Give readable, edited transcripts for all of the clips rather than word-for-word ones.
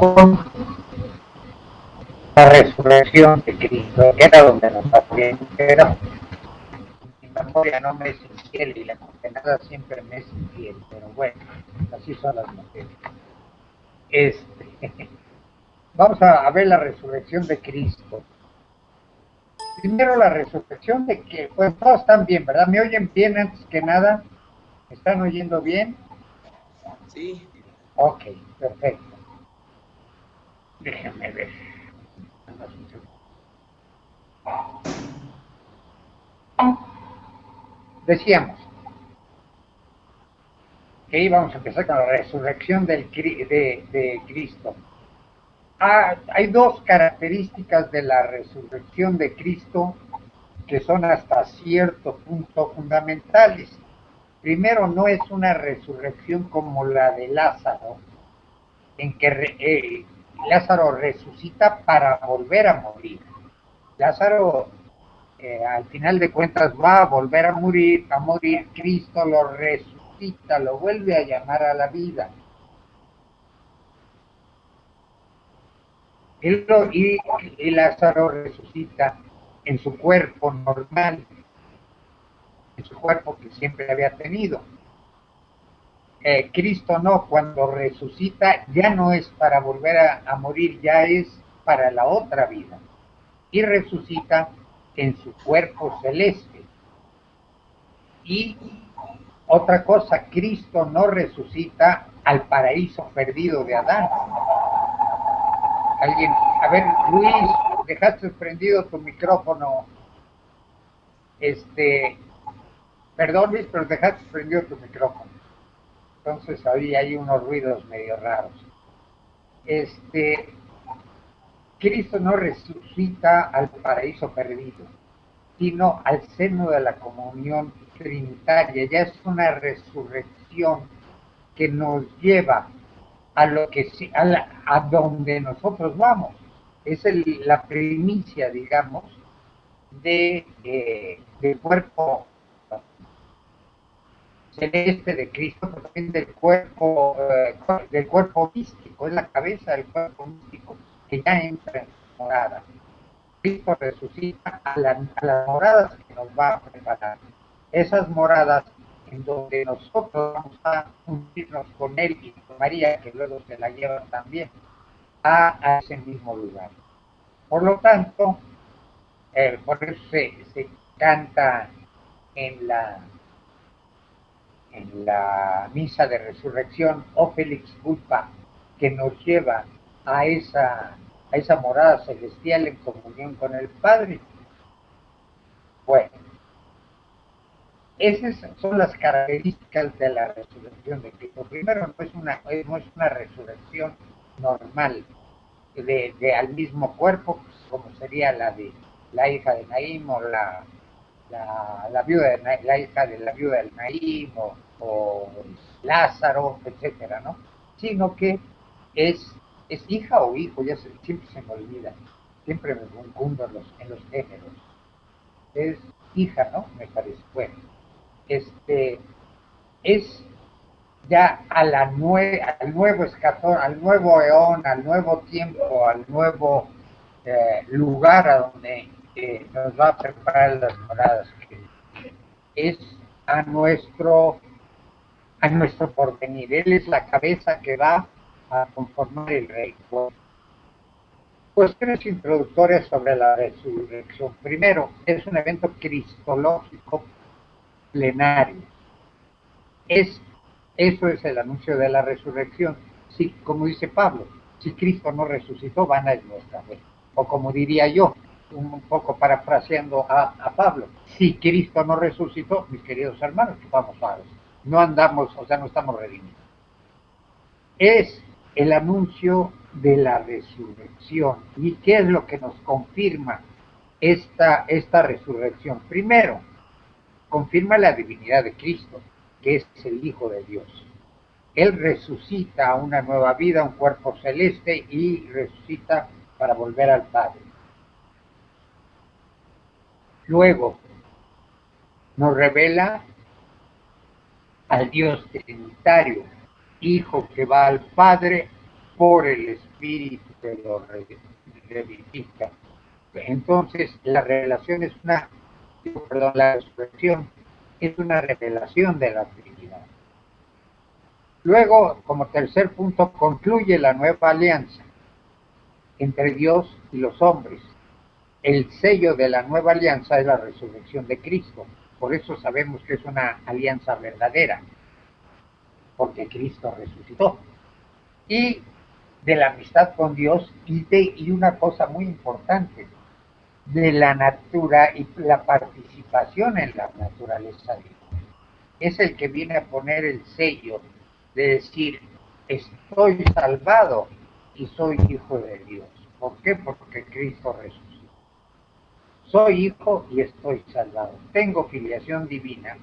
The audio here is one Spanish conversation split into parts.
con la resurrección de Cristo, que era donde nos habíamos. Mi memoria no me es infiel y la condenada siempre me es infiel, pero bueno, así son las mujeres. Vamos a ver la resurrección de Cristo. Primero la resurrección de que, pues todos están bien, ¿verdad? ¿Me oyen bien antes que nada? ¿Me están oyendo bien? Sí. Ok, perfecto. Déjenme ver. Decíamos que íbamos a empezar con la resurrección de Cristo. Hay dos características de la resurrección de Cristo que son hasta cierto punto fundamentales. Primero, no es una resurrección como la de Lázaro, en que Lázaro resucita para volver a morir. Lázaro, al final de cuentas, va a volver a morir, Cristo lo resucita, lo vuelve a llamar a la vida. Y Lázaro resucita en su cuerpo normal, en su cuerpo que siempre había tenido. Cristo no, cuando resucita ya no es para volver a morir, ya es para la otra vida. Y resucita en su cuerpo celeste. Y otra cosa, Cristo no resucita al paraíso perdido de Adán. Alguien, a ver, Luis, dejaste prendido tu micrófono. Perdón Luis, pero dejaste prendido tu micrófono. Entonces ahí hay unos ruidos medio raros. Cristo no resucita al paraíso perdido, sino al seno de la comunión trinitaria. Ya es una resurrección que nos lleva a lo que a donde nosotros vamos. Es la primicia, digamos, del cuerpo celeste de Cristo, pero también del cuerpo místico, es la cabeza del cuerpo místico que ya entra en su morada. Cristo resucita a las moradas que nos va a preparar. Esas moradas en donde nosotros vamos a unirnos con Él y con María, que luego se la llevan también a ese mismo lugar. Por lo tanto, por eso se canta en la misa de resurrección, o Félix Culpa, que nos lleva a esa morada celestial en comunión con el Padre. Bueno, esas son las características de la resurrección de Cristo. Primero, no es una resurrección normal al mismo cuerpo, como sería la de la hija de Naim o la viuda de la hija de la viuda de Naim o Lázaro, etcétera, ¿no? Sino que es, es hija o hijo, siempre se me olvida, siempre me confundo en los géneros. Es hija, ¿no? Me parece. Bueno, es ya al nuevo escatón, al nuevo eón, al nuevo tiempo, al nuevo lugar a donde nos va a preparar las moradas, que es a nuestro porvenir. Él es la cabeza que va a conformar el reino. Cuestiones introductorias sobre la resurrección. Primero, es un evento cristológico plenario. Eso es el anuncio de la resurrección. Sí, como dice Pablo, si Cristo no resucitó, vana es nuestra fe. O como diría yo, un poco parafraseando a Pablo, si Cristo no resucitó, mis queridos hermanos, chupamos faros. No andamos, o sea, no estamos redimidos. Es el anuncio de la resurrección. ¿Y qué es lo que nos confirma esta resurrección? Primero, confirma la divinidad de Cristo, que es el Hijo de Dios. Él resucita a una nueva vida, un cuerpo celeste, y resucita para volver al Padre. Luego, nos revela al Dios trinitario, Hijo que va al Padre por el Espíritu que lo revivifica. Entonces, la revelación es la resurrección es una revelación de la Trinidad. Luego, como tercer punto, concluye la nueva alianza entre Dios y los hombres. El sello de la nueva alianza es la resurrección de Cristo. Por eso sabemos que es una alianza verdadera, porque Cristo resucitó. Y de la amistad con Dios y una cosa muy importante, de la natura y la participación en la naturaleza divina. Es el que viene a poner el sello de decir, estoy salvado y soy hijo de Dios. ¿Por qué? Porque Cristo resucitó. Soy hijo y estoy salvado. Tengo filiación divina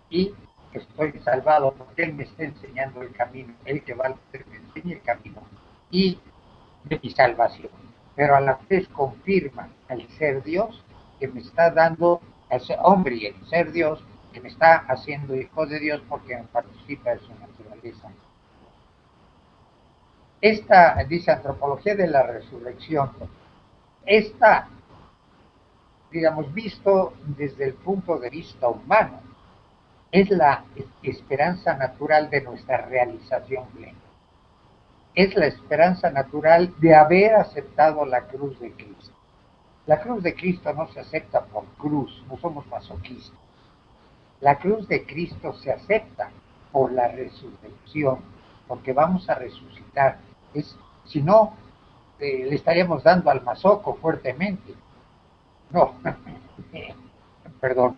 y estoy salvado porque Él me está enseñando el camino. Él que va a hacer me enseña el camino y de mi salvación. Pero a la vez confirma al ser Dios que me está dando, al ser hombre y el ser Dios, que me está haciendo hijo de Dios porque participa de su naturaleza. Esta, dice Antropología de la Resurrección, esta, digamos, visto desde el punto de vista humano, es la esperanza natural de nuestra realización plena. Es la esperanza natural de haber aceptado la cruz de Cristo. La cruz de Cristo no se acepta por cruz, no somos masoquistas. La cruz de Cristo se acepta por la resurrección, porque vamos a resucitar. Si no, le estaríamos dando al masoco fuertemente. No, perdón.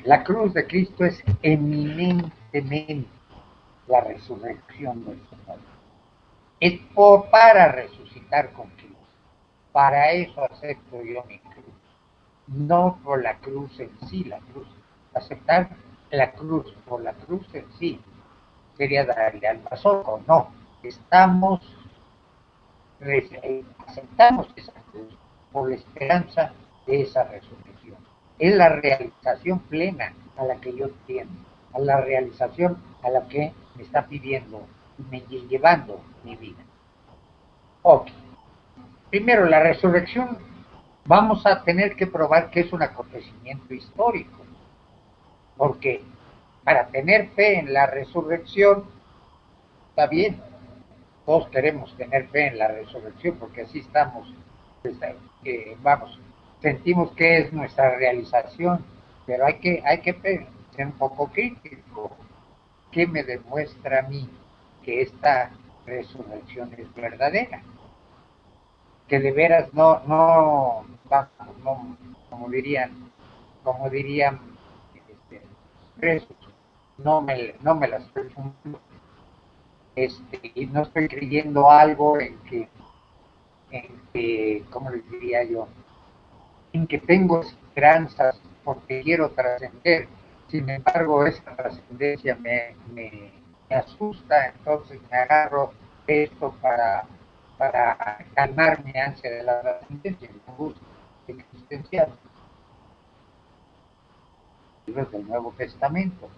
La cruz de Cristo es eminentemente la resurrección del Señor. Es para resucitar con Cristo. Para eso acepto yo mi cruz. No por la cruz en sí, la cruz. Aceptar la cruz por la cruz en sí sería darle al masoco. No, aceptamos esa cruz por la esperanza de esa resurrección. Es la realización plena a la que yo tiendo, a la realización a la que me está pidiendo y me llevando mi vida. Ok. Primero, la resurrección, vamos a tener que probar que es un acontecimiento histórico, porque para tener fe en la resurrección, está bien, todos queremos tener fe en la resurrección, porque así estamos, vamos, sentimos que es nuestra realización, pero hay que ser un poco crítico. ¿Qué me demuestra a mí que esta resurrección es verdadera? Que de veras no, como dirían presos, no me las estoy cumpliendo, y no estoy creyendo algo en que, ¿cómo les diría yo? En que tengo esperanzas porque quiero trascender. Sin embargo, esa trascendencia me asusta, entonces me agarro esto para calmar mi ansia de la trascendencia, mi angustia existencial. Libros del Nuevo Testamento.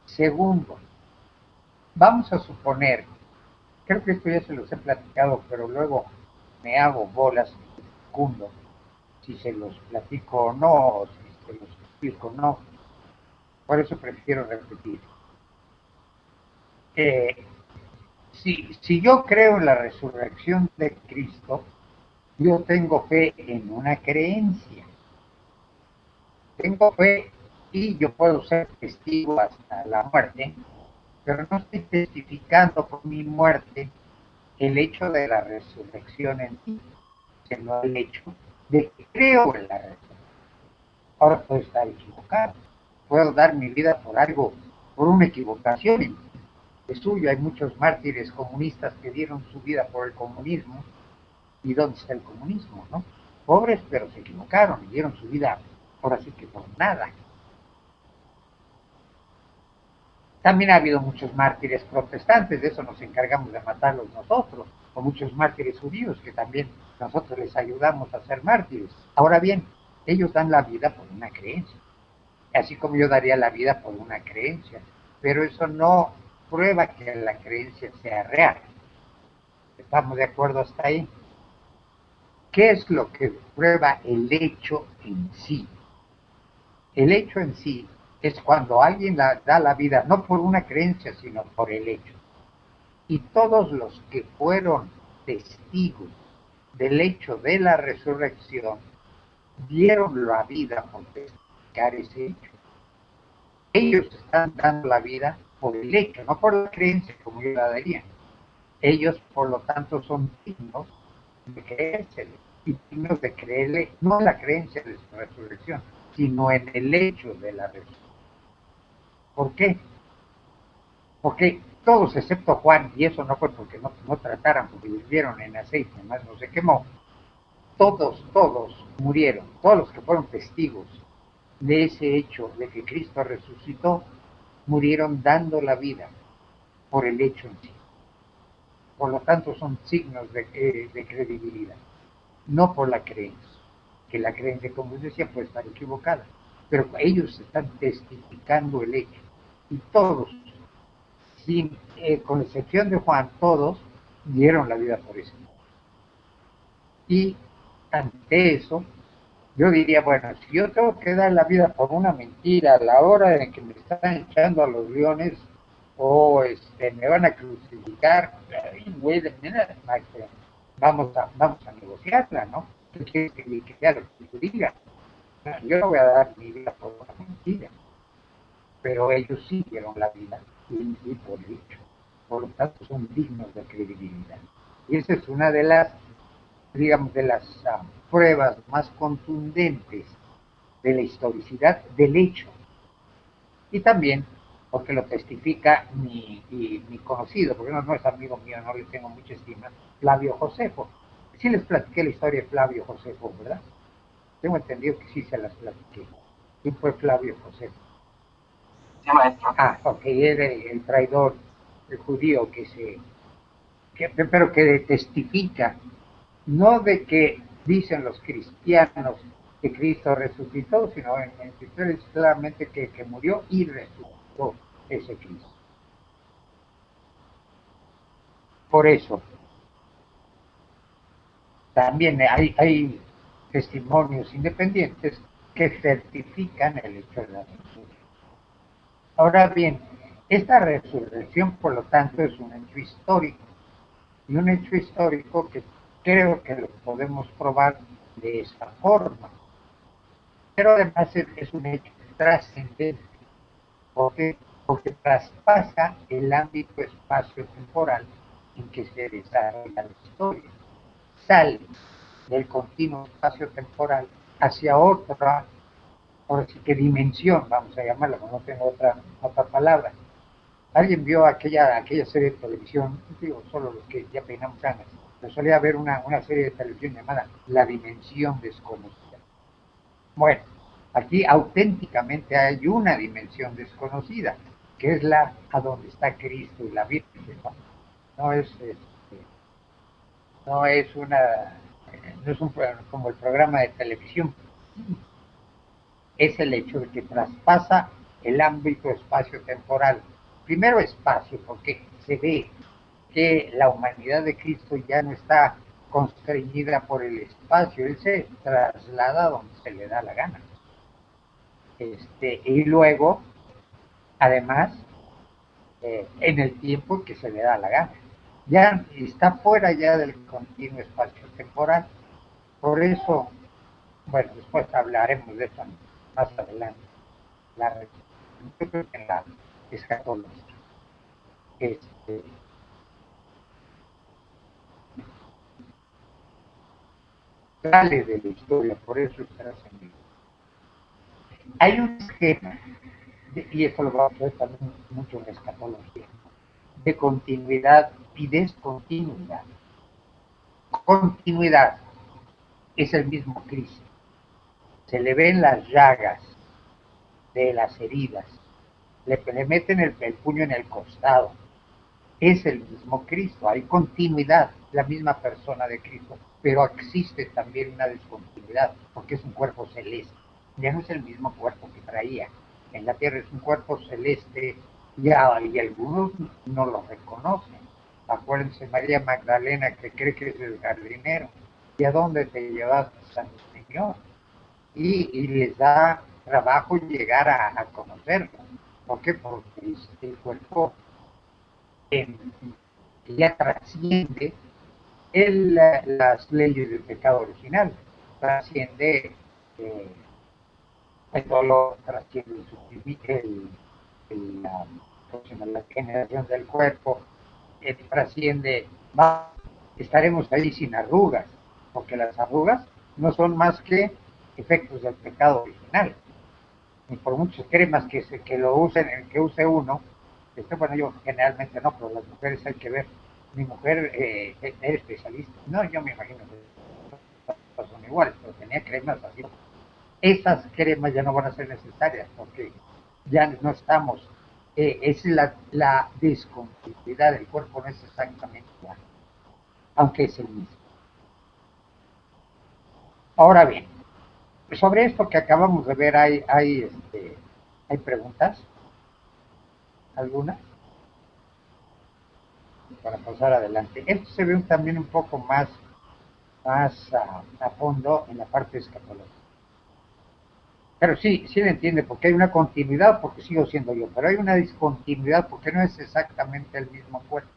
Segundo, vamos a suponer, creo que esto ya se los he platicado, pero luego me hago bolas y secundo si se los platico o no, o si se los explico o no. Por eso prefiero repetir. Si yo creo en la resurrección de Cristo, yo tengo fe en una creencia. Tengo fe y yo puedo ser testigo hasta la muerte, pero no estoy testificando por mi muerte el hecho de la resurrección en sí, sino el hecho de que creo en la resurrección. Ahora puedo estar equivocado, puedo dar mi vida por algo, por una equivocación. Es suyo, hay muchos mártires comunistas que dieron su vida por el comunismo. ¿Y dónde está el comunismo, no? Pobres, pero se equivocaron y dieron su vida, por así que por nada. También ha habido muchos mártires protestantes, de eso nos encargamos de matarlos nosotros, o muchos mártires judíos que también nosotros les ayudamos a ser mártires. Ahora bien, ellos dan la vida por una creencia, así como yo daría la vida por una creencia, pero eso no prueba que la creencia sea real. ¿Estamos de acuerdo hasta ahí? ¿Qué es lo que prueba el hecho en sí? El hecho en sí es cuando alguien da la vida, no por una creencia, sino por el hecho. Y todos los que fueron testigos del hecho de la resurrección dieron la vida por testificar ese hecho. Ellos están dando la vida por el hecho, no por la creencia como yo la daría. Ellos, por lo tanto, son dignos de creérsele y dignos de creerle, no en la creencia de su resurrección, sino en el hecho de la resurrección. ¿Por qué? Porque todos, excepto Juan, y eso no fue porque no trataran, porque vivieron en aceite, más no se quemó, todos murieron, todos los que fueron testigos de ese hecho de que Cristo resucitó, murieron dando la vida por el hecho en sí. Por lo tanto, son signos de credibilidad, no por la creencia, que la creencia, como decía, puede estar equivocada, pero ellos están testificando el hecho, y todos, con excepción de Juan, todos dieron la vida por eso. Y ante eso, yo diría, bueno, si yo tengo que dar la vida por una mentira a la hora en que me están echando a los leones o me van a crucificar, vamos a negociarla, ¿no? ¿Qué quieres que sea lo que tú digas? Yo no voy a dar mi vida por una mentira, pero ellos sí dieron la vida y por dicho. Por lo tanto, son dignos de credibilidad. Y esa es una de las, digamos, de las pruebas más contundentes de la historicidad del hecho. Y también porque lo testifica mi conocido, porque no es amigo mío, no le tengo mucha estima, Flavio Josefo. Sí les platiqué la historia de Flavio Josefo, ¿verdad? Tengo entendido que sí se las platiqué. ¿Quién fue Flavio Josefo? Sí, maestro. Ok, era el traidor, el judío pero que testifica, no de que dicen los cristianos que Cristo resucitó, sino en su historia es claramente que murió y resucitó ese Cristo. Por eso, también hay testimonios independientes que certifican el hecho de la resurrección. Ahora bien, esta resurrección, por lo tanto, es un hecho histórico, y un hecho histórico que creo que lo podemos probar de esta forma. Pero además es un hecho trascendente, porque traspasa el ámbito espacio-temporal en que se desarrolla la historia. Sale del continuo espacio-temporal hacia otra, ahora sí que dimensión, vamos a llamarla, no tengo otra palabra. ¿Alguien vio aquella serie de televisión? Digo, solo los que ya peinamos canas. Pero solía haber una serie de televisión llamada La Dimensión Desconocida. Bueno, aquí auténticamente hay una dimensión desconocida, que es la a donde está Cristo y la Virgen, ¿no? No es, no es una, no es como el programa de televisión, es el hecho de que traspasa el ámbito espacio-temporal. Primero espacio, porque se ve que la humanidad de Cristo ya no está constreñida por el espacio, él se traslada donde se le da la gana. Y luego, además, en el tiempo que se le da la gana. Ya está fuera ya del continuo espacio temporal. Por eso, bueno, después hablaremos de eso más adelante. Yo creo que en la escatología. Sale de la historia, por eso está trascendido. Hay un esquema, y esto lo vamos a ver también mucho en la escatología, de continuidad y descontinuidad. Continuidad es el mismo Cristo. Se le ven las llagas de las heridas, le meten el puño en el costado. Es el mismo Cristo, hay continuidad, la misma persona de Cristo, pero existe también una descontinuidad, porque es un cuerpo celeste. Ya no es el mismo cuerpo que traía. En la tierra es un cuerpo celeste, y algunos no lo reconocen. Acuérdense María Magdalena, que cree que es el jardinero. ¿Y a dónde te llevaste, Santo Señor? Y les da trabajo llegar a conocerlo. ¿Por qué? Porque el cuerpo ya trasciende las leyes del pecado original, trasciende eh, el dolor, trasciende el sufrimiento, la generación del cuerpo, trasciende, estaremos ahí sin arrugas, porque las arrugas no son más que efectos del pecado original. Ni por muchas cremas que lo usen, que use uno, bueno, yo generalmente no, pero las mujeres hay que ver. Mi mujer es especialista. No, yo me imagino que son iguales, pero tenía cremas así. Esas cremas ya no van a ser necesarias porque ya no estamos. Es la discontinuidad del cuerpo, no es exactamente igual, aunque es el mismo. Ahora bien, sobre esto que acabamos de ver, hay preguntas, algunas, para pasar adelante. Esto se ve también un poco más a fondo en la parte escatológica. Pero sí, sí le entiende, porque hay una continuidad, porque sigo siendo yo, pero hay una discontinuidad, porque no es exactamente el mismo cuerpo.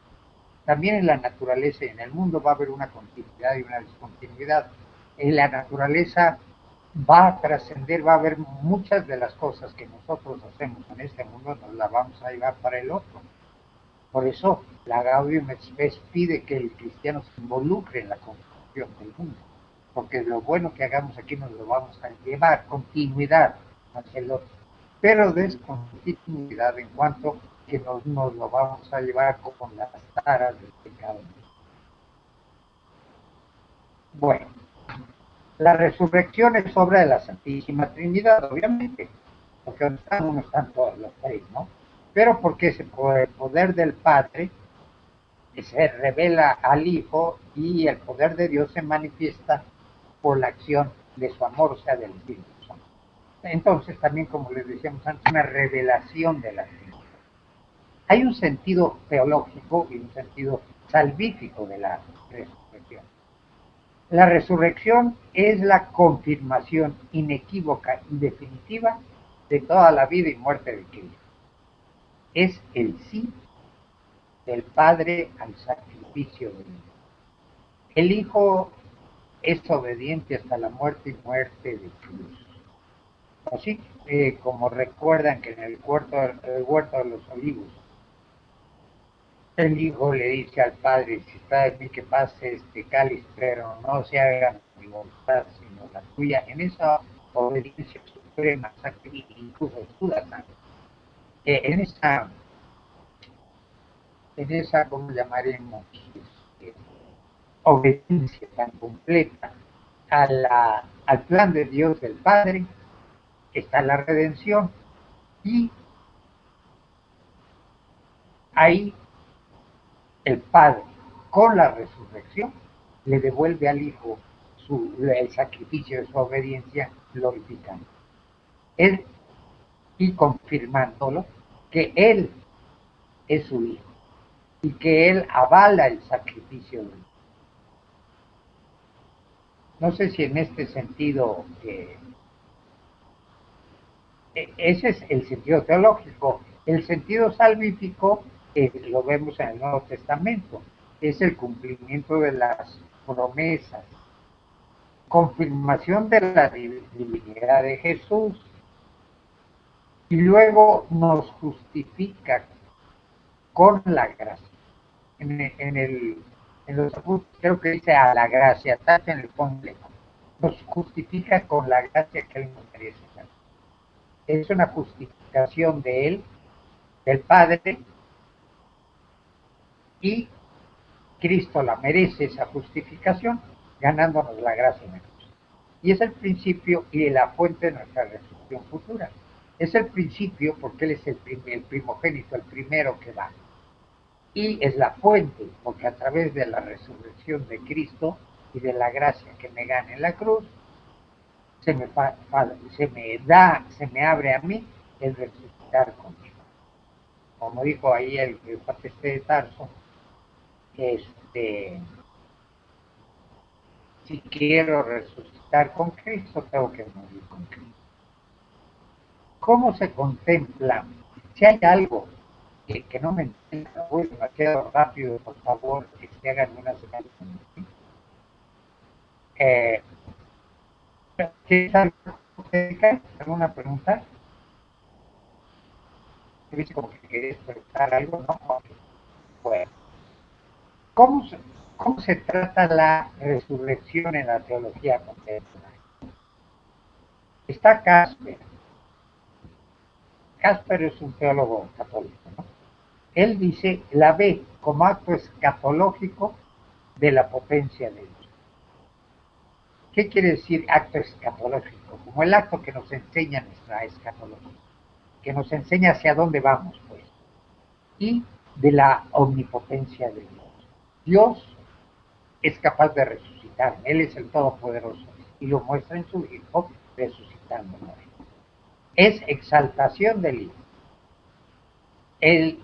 También en la naturaleza y en el mundo va a haber una continuidad y una discontinuidad. En la naturaleza va a trascender, va a haber muchas de las cosas que nosotros hacemos en este mundo, nos las vamos a llevar para el otro. Por eso la Gaudium et Spes pide que el cristiano se involucre en la construcción del mundo, porque lo bueno que hagamos aquí nos lo vamos a llevar, continuidad hacia el otro, pero descontinuidad en cuanto que nos lo vamos a llevar con las taras del pecado. Bueno, la resurrección es obra de la Santísima Trinidad, obviamente, porque donde están uno están todos los tres, ¿no? Pero porque es por el poder del Padre que se revela al Hijo y el poder de Dios se manifiesta por la acción de su amor, o sea, del Espíritu Santo. Entonces, también, como les decíamos antes, una revelación de la Trinidad. Hay un sentido teológico y un sentido salvífico de la resurrección. La resurrección es la confirmación inequívoca y definitiva de toda la vida y muerte de Cristo. Es el sí del Padre al sacrificio del Hijo. El Hijo es obediente hasta la muerte y muerte de cruz. Así como recuerdan que en el huerto de los olivos, el Hijo le dice al Padre, si está de mí que pase este cáliz, pero no se haga mi voluntad, sino la tuya. En esa obediencia suprema, incluso suda sangre. En esa, ¿cómo llamaremos? Este, obediencia tan completa al plan de Dios del Padre, está la redención. Y ahí el Padre, con la resurrección, le devuelve al Hijo el sacrificio de su obediencia, glorificando. Él, y confirmándolo, que Él es su Hijo y que Él avala el sacrificio de Él. No sé si en este sentido, ese es el sentido teológico. El sentido salvífico lo vemos en el Nuevo Testamento, es el cumplimiento de las promesas, confirmación de la divinidad de Jesús, y luego nos justifica con la gracia. En los creo que dice a la gracia, está en el complejo. Nos justifica con la gracia que Él nos merece. Es una justificación de Él, del Padre, y Cristo la merece esa justificación, ganándonos la gracia en Jesús. Y es el principio y la fuente de nuestra resurrección futura. Es el principio porque Él es el primogénito, el primero que va. Y es la fuente, porque a través de la resurrección de Cristo y de la gracia que me gana en la cruz, se me abre a mí el resucitar conmigo. como dijo ahí el cuate este de Tarso, si quiero resucitar con Cristo, tengo que morir con Cristo. ¿Cómo se contempla? Si hay algo que no me entienda, voy demasiado rápido, por favor, que se hagan una señal. ¿Tienes algo que dedicar? ¿Alguna pregunta? ¿Viste como que querías preguntar algo? No. Bueno, ¿cómo se, ¿cómo se trata la resurrección en la teología contemporánea? Está Casper. Casper es un teólogo católico, ¿no? Él dice, la ve como acto escatológico de la potencia de Dios. ¿Qué quiere decir acto escatológico? Como el acto que nos enseña nuestra escatología, que nos enseña hacia dónde vamos, pues, y de la omnipotencia de Dios. Dios es capaz de resucitar, Él es el Todopoderoso, y lo muestra en su Hijo resucitándolo. Es exaltación del Hijo. Él,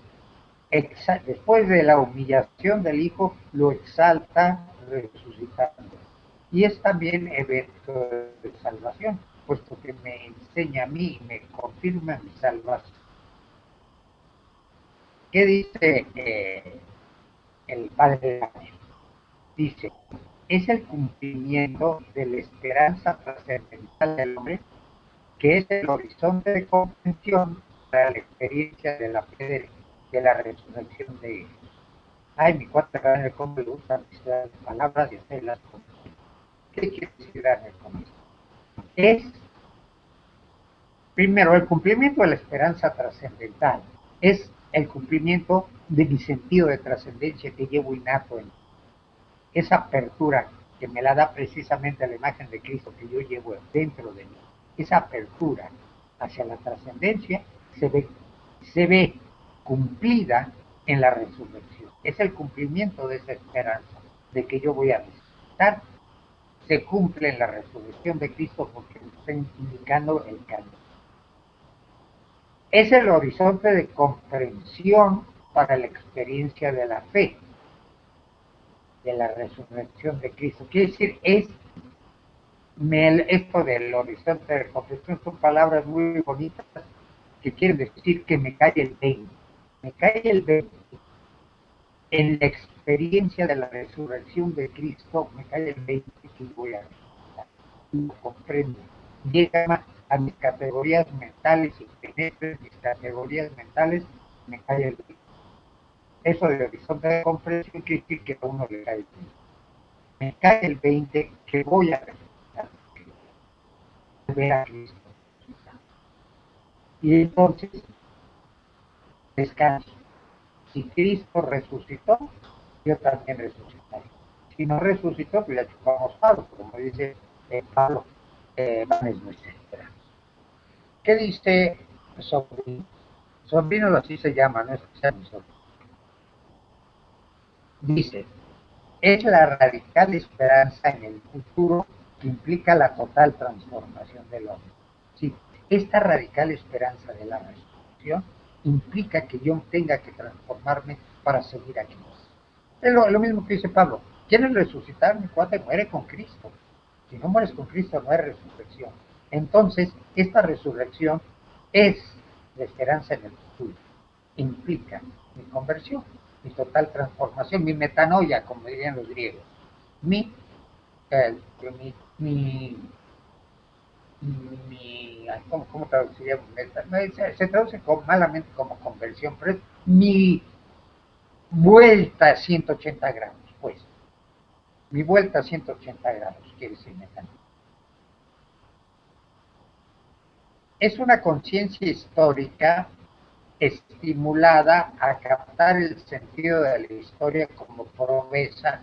después de la humillación del Hijo, lo exalta resucitando. Y es también evento de salvación, puesto que me enseña a mí, me confirma mi salvación. ¿Qué dice el Padre Daniel? Dice, es el cumplimiento de la esperanza trascendental del hombre, que es el horizonte de comprensión para la experiencia de la fe de la resurrección de ellos. Ay, mi cuarta Daniel, cómo le gustan las palabras y hacerlas. ¿Qué quiere decir Daniel con esto? Es primero, el cumplimiento de la esperanza trascendental es el cumplimiento de mi sentido de trascendencia que llevo innato en esa apertura que me la da precisamente la imagen de Cristo que yo llevo dentro de mí. Esa apertura hacia la trascendencia se ve cumplida en la resurrección. Es el cumplimiento de esa esperanza de que yo voy a resucitar. Se cumple en la resurrección de Cristo porque me está indicando el camino. Es el horizonte de comprensión para la experiencia de la fe, de la resurrección de Cristo. Quiere decir, esto del horizonte de comprensión son palabras muy bonitas que quieren decir que me cae el 20. Me cae el 20 en la experiencia de la resurrección de Cristo, me cae el 20 que voy a resucitar. Lo comprendo. Llega a mis categorías mentales y penetra mis categorías mentales, me cae el 20. Eso de horizonte de comprensión quiere decir que a uno le cae el 20. Me cae el 20 que voy a resucitar, ver a Cristo. Y entonces descanso. Si Cristo resucitó, yo también resucitaré. Si no resucitó, pues ya chupamos palo, como dice Pablo, van es nuestra espera. ¿Qué dice Sobrino? Sobrino así se llama, no es que sea mi sobrino. Dice, es la radical esperanza en el futuro que implica la total transformación del hombre. Sí, esta radical esperanza de la resurrección implica que yo tenga que transformarme para seguir aquí. Es lo mismo que dice Pablo. ¿Quieres resucitar? Mi cuate, muere con Cristo. Si no mueres con Cristo, no hay resurrección. Entonces, esta resurrección es la esperanza en el futuro. Implica mi conversión, mi total transformación, mi metanoia, como dirían los griegos. Mi, eh, mi, mi, ¿cómo traduciría? Se traduce malamente como conversión, pero es mi vuelta a 180 grados, pues. Mi vuelta a 180 grados, quiere decir metanoia. Es una conciencia histórica estimulada a captar el sentido de la historia como promesa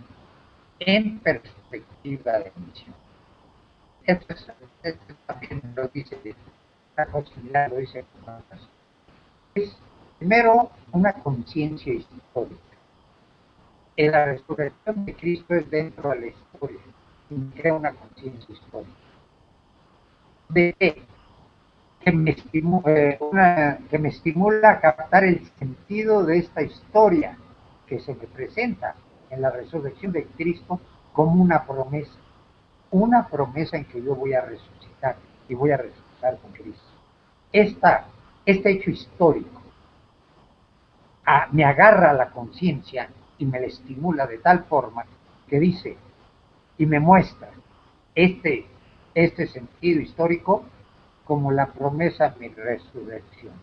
en perspectiva de misión. Esto también lo dice, una cosa similar lo dice. Es primero una conciencia histórica. En la resurrección de Cristo es dentro de la historia y crea una conciencia histórica. ¿De qué? que me estimula a captar el sentido de esta historia que se me presenta en la resurrección de Cristo como una promesa en que yo voy a resucitar y voy a resucitar con Cristo. Esta, este hecho histórico me agarra a la conciencia y me la estimula de tal forma que dice y me muestra este, este sentido histórico como la promesa de mi resurrección.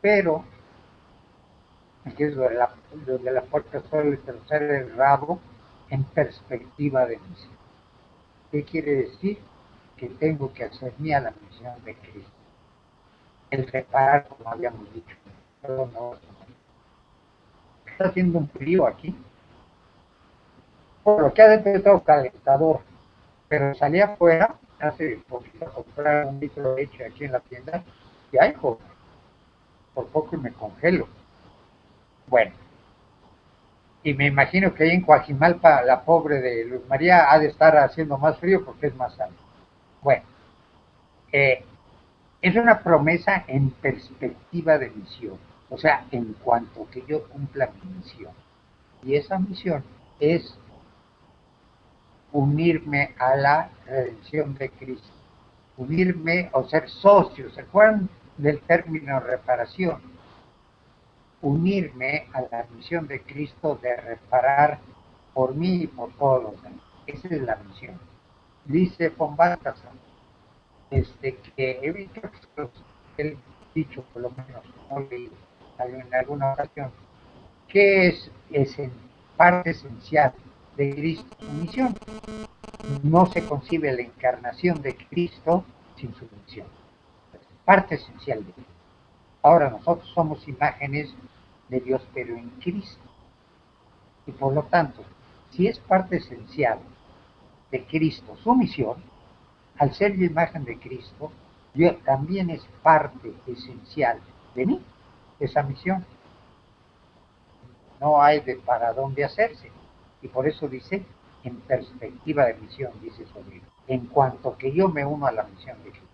Pero, aquí es donde la puerta suele torcer el rabo en perspectiva de misión. ¿Qué quiere decir? Que tengo que hacerme a la misión de Cristo. El reparar, como habíamos dicho. Perdón, no, está haciendo un frío aquí. Por lo que adentro tengo calentador, pero salí afuera hace poquito a comprar un litro de leche aquí en la tienda y ay, joder, por poco me congelo. Bueno, y me imagino que ahí en Coajimalpa la pobre de Luz María ha de estar haciendo más frío porque es más alto. Bueno, eh, es una promesa en perspectiva de misión, o sea, en cuanto que yo cumpla mi misión. Y esa misión es unirme a la redención de Cristo, unirme o ser socios, ¿se acuerdan del término reparación? Unirme a la misión de Cristo de reparar por mí y por todos los demás. Esa es la misión. Dice von Balthasar, que he visto el dicho, por lo menos, no leí en alguna ocasión, que es en parte esencial de Cristo su misión. No se concibe la encarnación de Cristo sin su misión. Parte esencial de él. Ahora nosotros somos imágenes de Dios, pero en Cristo. Y por lo tanto, si es parte esencial de Cristo su misión, al ser yo imagen de Cristo, yo también es parte esencial de mí, esa misión. No hay de para dónde hacerse. Y por eso dice, en perspectiva de misión, dice sobre en cuanto que yo me uno a la misión de Cristo.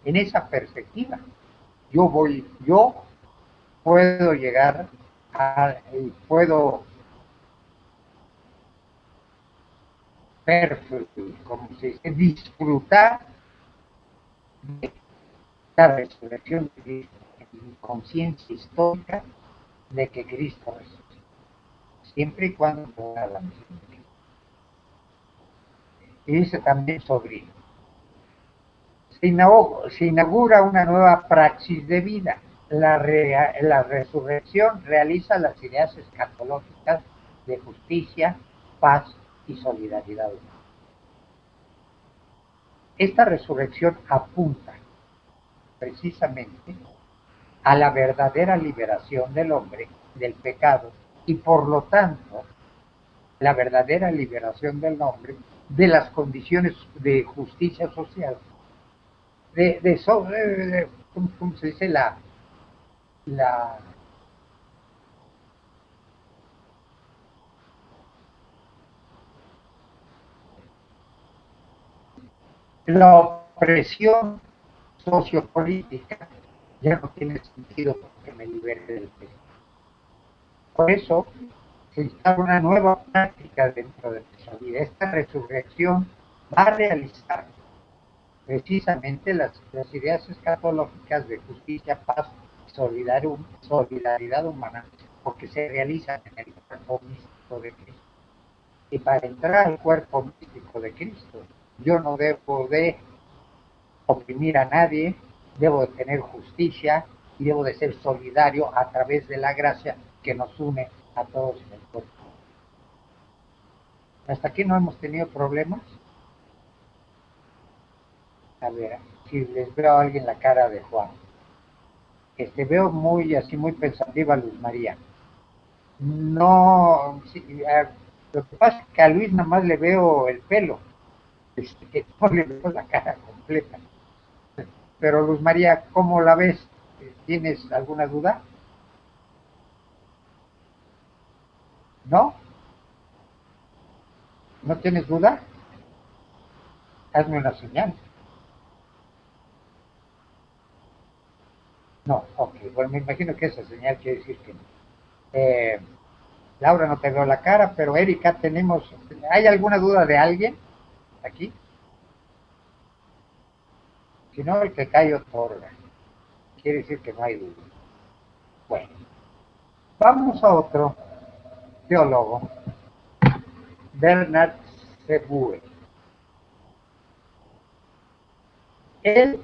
En esa perspectiva, yo puedo llegar puedo como se dice, disfrutar de la resurrección de Cristo, en conciencia histórica de que Cristo resucitó, siempre y cuando pueda la misión de Cristo. Y dice también Sobrino, se inaugura una nueva praxis de vida. La resurrección realiza las ideas escatológicas de justicia, paz y solidaridad humana. Esta resurrección apunta precisamente a la verdadera liberación del hombre del pecado y por lo tanto la verdadera liberación del hombre de las condiciones de justicia social, ¿cómo se dice? La, la opresión sociopolítica ya no tiene sentido porque me libere del pecado. Por eso se instala una nueva práctica dentro de nuestra vida. Esta resurrección va a realizar precisamente las ideas escatológicas de justicia, paz y solidaridad humana, porque se realizan en el cuerpo místico de Cristo. Y para entrar al cuerpo místico de Cristo, yo no debo de oprimir a nadie, debo de tener justicia y debo de ser solidario a través de la gracia que nos une a todos en el cuerpo. Hasta aquí no hemos tenido problemas. A ver, si les veo a alguien la cara de Juan. Veo muy así, muy pensativa a Luz María. No, sí, lo que pasa es que a Luis nada más le veo el pelo, no le veo la cara completa. Pero Luz María, ¿cómo la ves? ¿Tienes alguna duda? ¿No? ¿No tienes duda? Hazme una señal. No, ok, bueno, me imagino que esa señal quiere decir que no. Laura, no te veo la cara, pero Erika, ¿hay alguna duda de alguien aquí? Si no, el que cae otorga. Quiere decir que no hay duda. Bueno, vamos a otro teólogo, Bernard Sebue. Él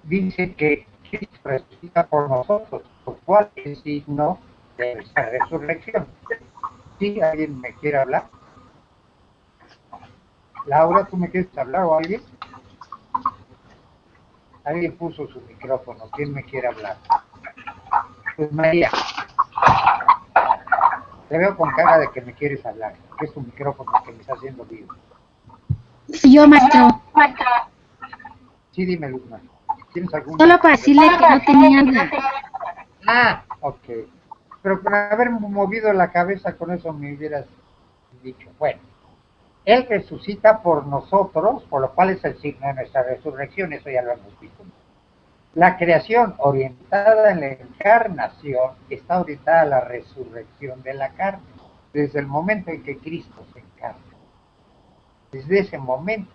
dice que Cristo resucita por nosotros, lo cual es signo de la resurrección. ¿Sí? ¿Alguien me quiere hablar? Laura, ¿tú me quieres hablar o alguien? Alguien puso su micrófono. ¿Quién me quiere hablar? Pues María. Te veo con cara de que me quieres hablar, que es tu micrófono que me está haciendo vivo. Yo, maestro. Sí, dime, Luzma. ¿Tienes algún... Solo para decirle que no tenía nada. Ah, ok. Pero por haber movido la cabeza con eso me hubieras dicho. Bueno, Él resucita por nosotros, por lo cual es el signo de nuestra resurrección, eso ya lo hemos visto. La creación orientada en la encarnación está orientada a la resurrección de la carne, desde el momento en que Cristo se encarna. Desde ese momento,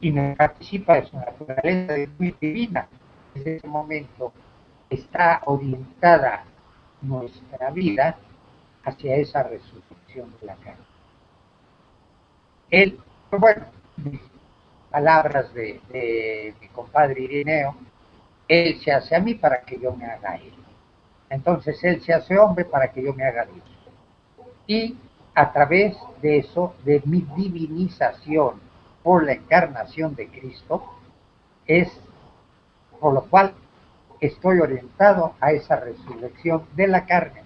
y nos participa de su naturaleza divina, desde ese momento está orientada nuestra vida hacia esa resurrección de la carne. Él, bueno, palabras de mi compadre Irineo, Él se hace a mí para que yo me haga a Él. Entonces Él se hace hombre para que yo me haga a Dios. Y a través de eso, de mi divinización por la encarnación de Cristo, es por lo cual estoy orientado a esa resurrección de la carne.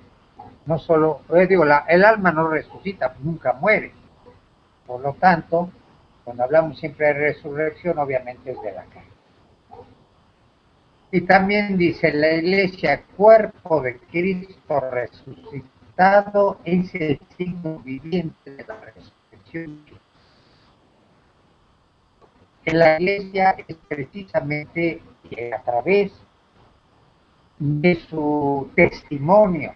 No solo, el alma no resucita, nunca muere. Por lo tanto, cuando hablamos siempre de resurrección, obviamente es de la carne. Y también dice la iglesia, cuerpo de Cristo resucitado, es el signo viviente de la resurrección. En la iglesia es precisamente a través de su testimonio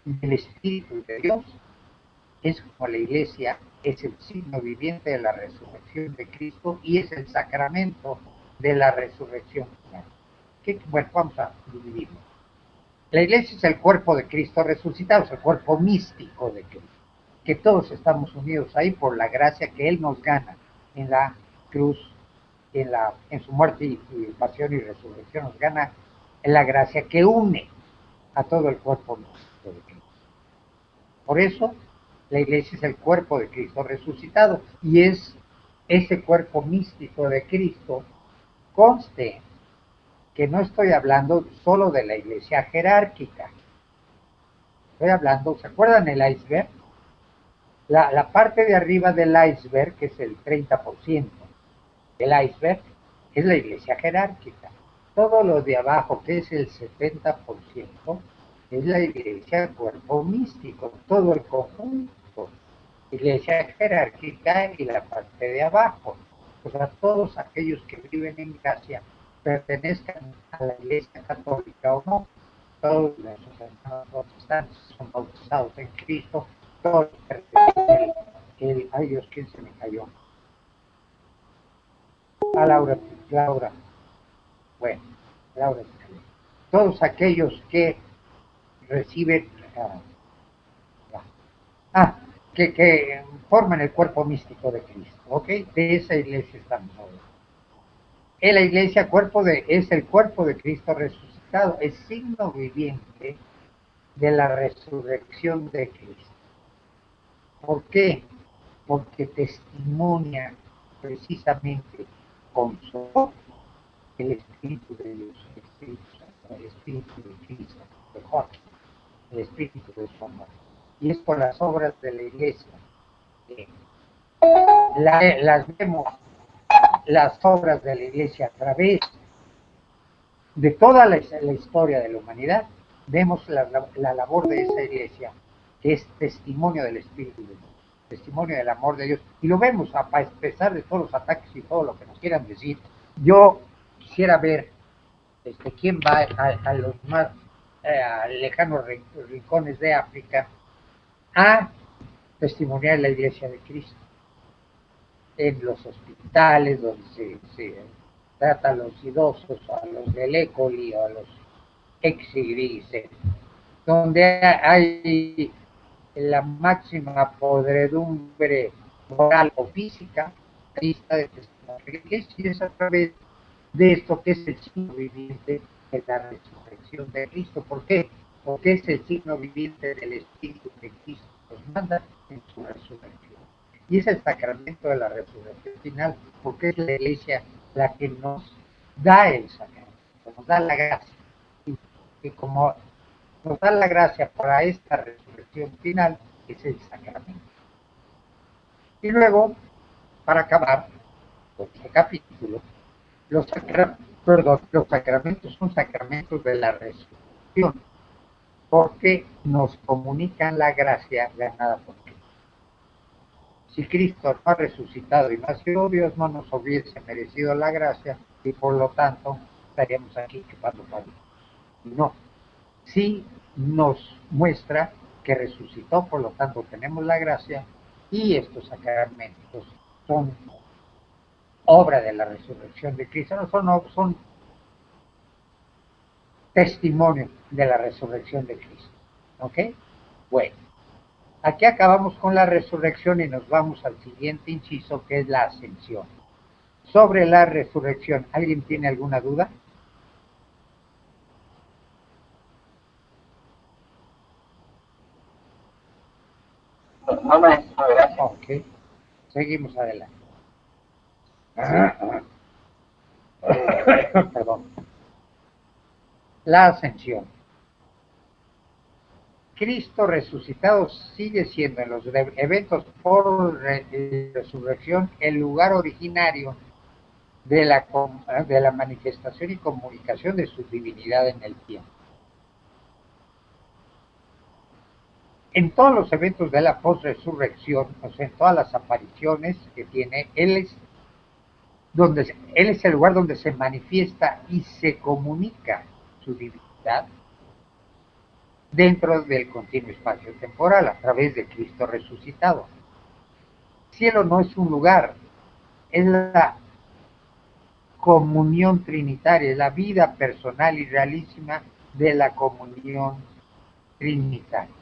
del Espíritu de Dios, es como la iglesia es el signo viviente de la resurrección de Cristo y es el sacramento de la resurrección. Bueno, vamos a dividirlo. La iglesia es el cuerpo de Cristo resucitado, es el cuerpo místico de Cristo, que todos estamos unidos ahí por la gracia que Él nos gana en la cruz, en su muerte y pasión y resurrección, nos gana en la gracia que une a todo el cuerpo místico de Cristo. Por eso, la iglesia es el cuerpo de Cristo resucitado y es ese cuerpo místico de Cristo. Conste que no estoy hablando solo de la iglesia jerárquica. Estoy hablando, ¿se acuerdan el iceberg? La parte de arriba del iceberg, que es el 30% del iceberg, es la iglesia jerárquica. Todo lo de abajo, que es el 70%, es la iglesia cuerpo místico, todo el conjunto. Iglesia jerárquica y la parte de abajo. O sea, todos aquellos que viven en gracia pertenezcan a la iglesia católica o no, todos nuestros hermanos protestantes son bautizados en Cristo, todos pertenecen ay Dios, ¿quién se me cayó? A Laura, bueno, Laura se cayó. Todos aquellos que reciben, que forman el cuerpo místico de Cristo, ¿ok? De esa iglesia estamos hablando. En la iglesia es el cuerpo de Cristo resucitado, el signo viviente de la resurrección de Cristo. ¿Por qué? Porque testimonia precisamente con su voz el Espíritu de Dios, el Espíritu de Cristo, de Jorge, el Espíritu de su amor. Y es por las obras de la iglesia. Las vemos, las obras de la iglesia a través de toda la historia de la humanidad, vemos la labor de esa iglesia, que es testimonio del Espíritu de Dios, testimonio del amor de Dios. Y lo vemos, a pesar de todos los ataques y todo lo que nos quieran decir, yo quisiera ver quién va a los más lejanos rincones de África a testimoniar la Iglesia de Cristo en los hospitales donde se trata a los idosos, a los del écoli o a los exigrises, donde hay la máxima podredumbre moral o física, lista de testimonio de Cristo, y es a través de esto que es el signo viviente de la resurrección de Cristo. ¿Por qué? Porque es el signo viviente del Espíritu que Cristo nos manda en su resurrección. Y es el sacramento de la resurrección final, porque es la Iglesia la que nos da el sacramento, nos da la gracia. Y como nos da la gracia para esta resurrección final, es el sacramento. Y luego, para acabar con este capítulo, los sacramentos son sacramentos de la resurrección, porque nos comunican la gracia ganada por Cristo. Si Cristo no ha resucitado y no ha sido Dios, no nos hubiese merecido la gracia y por lo tanto estaríamos aquí quemando palo. No, sí nos muestra que resucitó, por lo tanto tenemos la gracia y estos sacramentos son obra de la resurrección de Cristo, no son testimonio de la resurrección de Cristo. ¿Ok? Bueno, aquí acabamos con la resurrección y nos vamos al siguiente inciso, que es la ascensión. Sobre la resurrección, ¿alguien tiene alguna duda? No, maestro, gracias. Ok, seguimos adelante. Perdón. La ascensión. Cristo resucitado sigue siendo en los eventos por resurrección el lugar originario de la manifestación y comunicación de su divinidad en el tiempo. En todos los eventos de la post-resurrección, o sea, en todas las apariciones que tiene, Él es el lugar donde se manifiesta y se comunica su divinidad dentro del continuo espacio temporal a través de Cristo resucitado. El cielo no es un lugar, es la comunión trinitaria, la vida personal y realísima de la comunión trinitaria.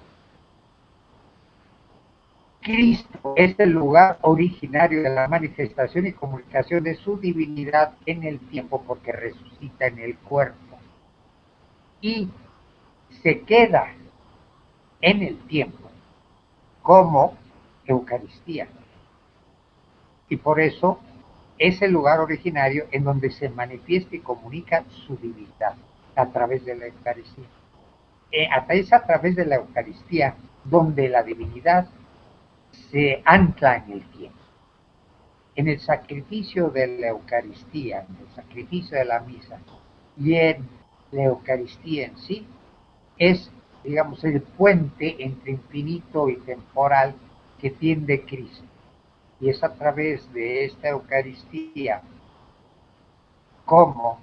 Cristo es el lugar originario de la manifestación y comunicación de su divinidad en el tiempo porque resucita en el cuerpo y se queda en el tiempo como Eucaristía. Y por eso es el lugar originario en donde se manifiesta y comunica su divinidad a través de la Eucaristía. Es a través de la Eucaristía donde la divinidad se ancla en el tiempo. En el sacrificio de la Eucaristía, en el sacrificio de la misa y en la Eucaristía en sí, es, digamos, el puente entre infinito y temporal que tiende Cristo. Y es a través de esta Eucaristía cómo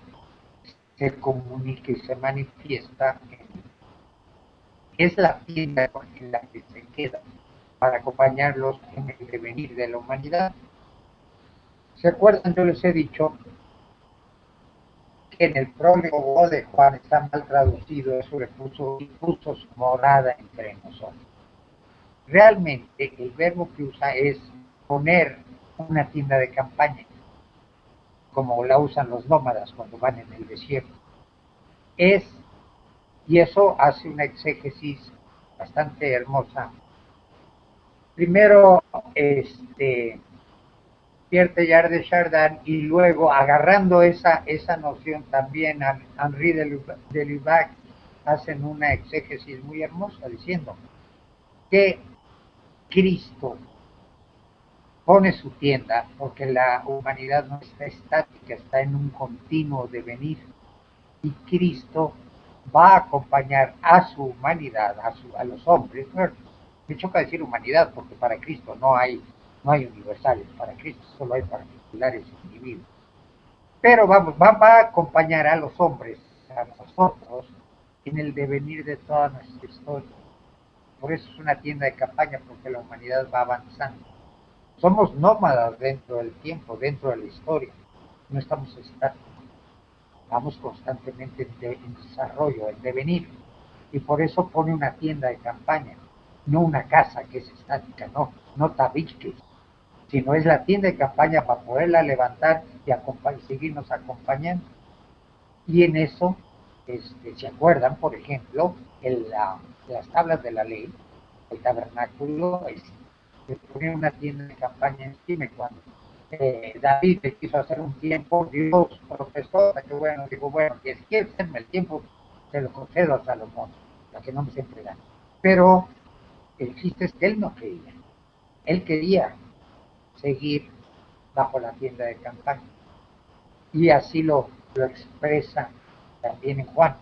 se comunica y se manifiesta. Es la tienda en la que se queda para acompañarlos en el devenir de la humanidad. ¿Se acuerdan? Yo les he dicho que en el prólogo de Juan está mal traducido, eso le puso su morada entre nosotros. Realmente el verbo que usa es poner una tienda de campaña, como la usan los nómadas cuando van en el desierto. Y eso hace una exégesis bastante hermosa. Primero, Pierre Teilhard de Chardin, y luego agarrando esa noción también Henri de Lubac hacen una exégesis muy hermosa diciendo que Cristo pone su tienda porque la humanidad no está estática, está en un continuo devenir y Cristo va a acompañar a su humanidad, a los hombres. Me choca decir humanidad porque para Cristo no hay universales, para Cristo solo hay particulares individuos. Pero va a acompañar a los hombres, a nosotros, en el devenir de toda nuestra historia. Por eso es una tienda de campaña, porque la humanidad va avanzando. Somos nómadas dentro del tiempo, dentro de la historia. No estamos estáticos. Vamos constantemente en desarrollo, en devenir. Y por eso pone una tienda de campaña, no una casa que es estática, no tabiques, sino es la tienda de campaña para poderla levantar y seguirnos acompañando. Y en eso, ¿se acuerdan, por ejemplo, las tablas de la ley, el tabernáculo, se ponía una tienda de campaña encima? Cuando David le quiso hacer un tiempo, Dios protestó, que bueno, digo, bueno, si quieres hacerme el tiempo, se lo concedo a Salomón, para que no me se entregan. Pero el chiste es que él no quería, él quería seguir bajo la tienda de campaña. Y así lo expresa también en Juan,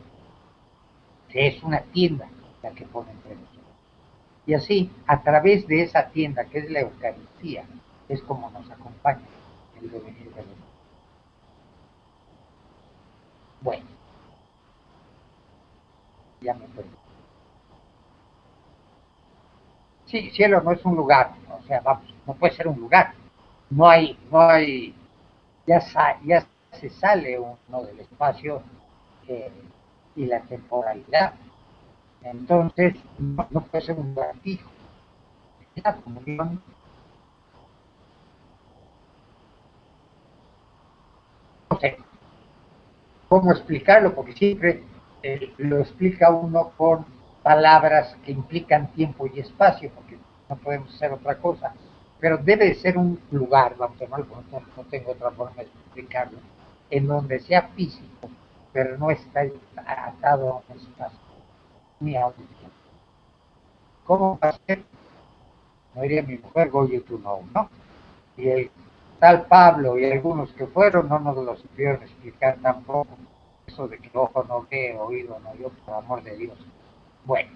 que es una tienda la que pone entre nosotros. Y así, a través de esa tienda que es la Eucaristía, es como nos acompaña el devenir de los. Bueno, ya me perdí. Sí, cielo no es un lugar, o sea, vamos, no puede ser un lugar. No hay, ya se sale uno del espacio eh, y la temporalidad. Entonces, no puede ser un lugar fijo. La comunión, no sé cómo explicarlo, porque siempre lo explica uno con palabras que implican tiempo y espacio, porque no podemos hacer otra cosa. Pero debe de ser un lugar, vamos a llamarlo, no tengo otra forma de explicarlo, en donde sea físico, pero no está atado a un espacio ni a un tiempo. ¿Cómo va a ser? No diría mi mujer, go you to know, ¿no? Y el tal Pablo y algunos que fueron no nos lo supieron explicar tampoco. Eso de que ojo no ve, oído no oye, por amor de Dios. Bueno,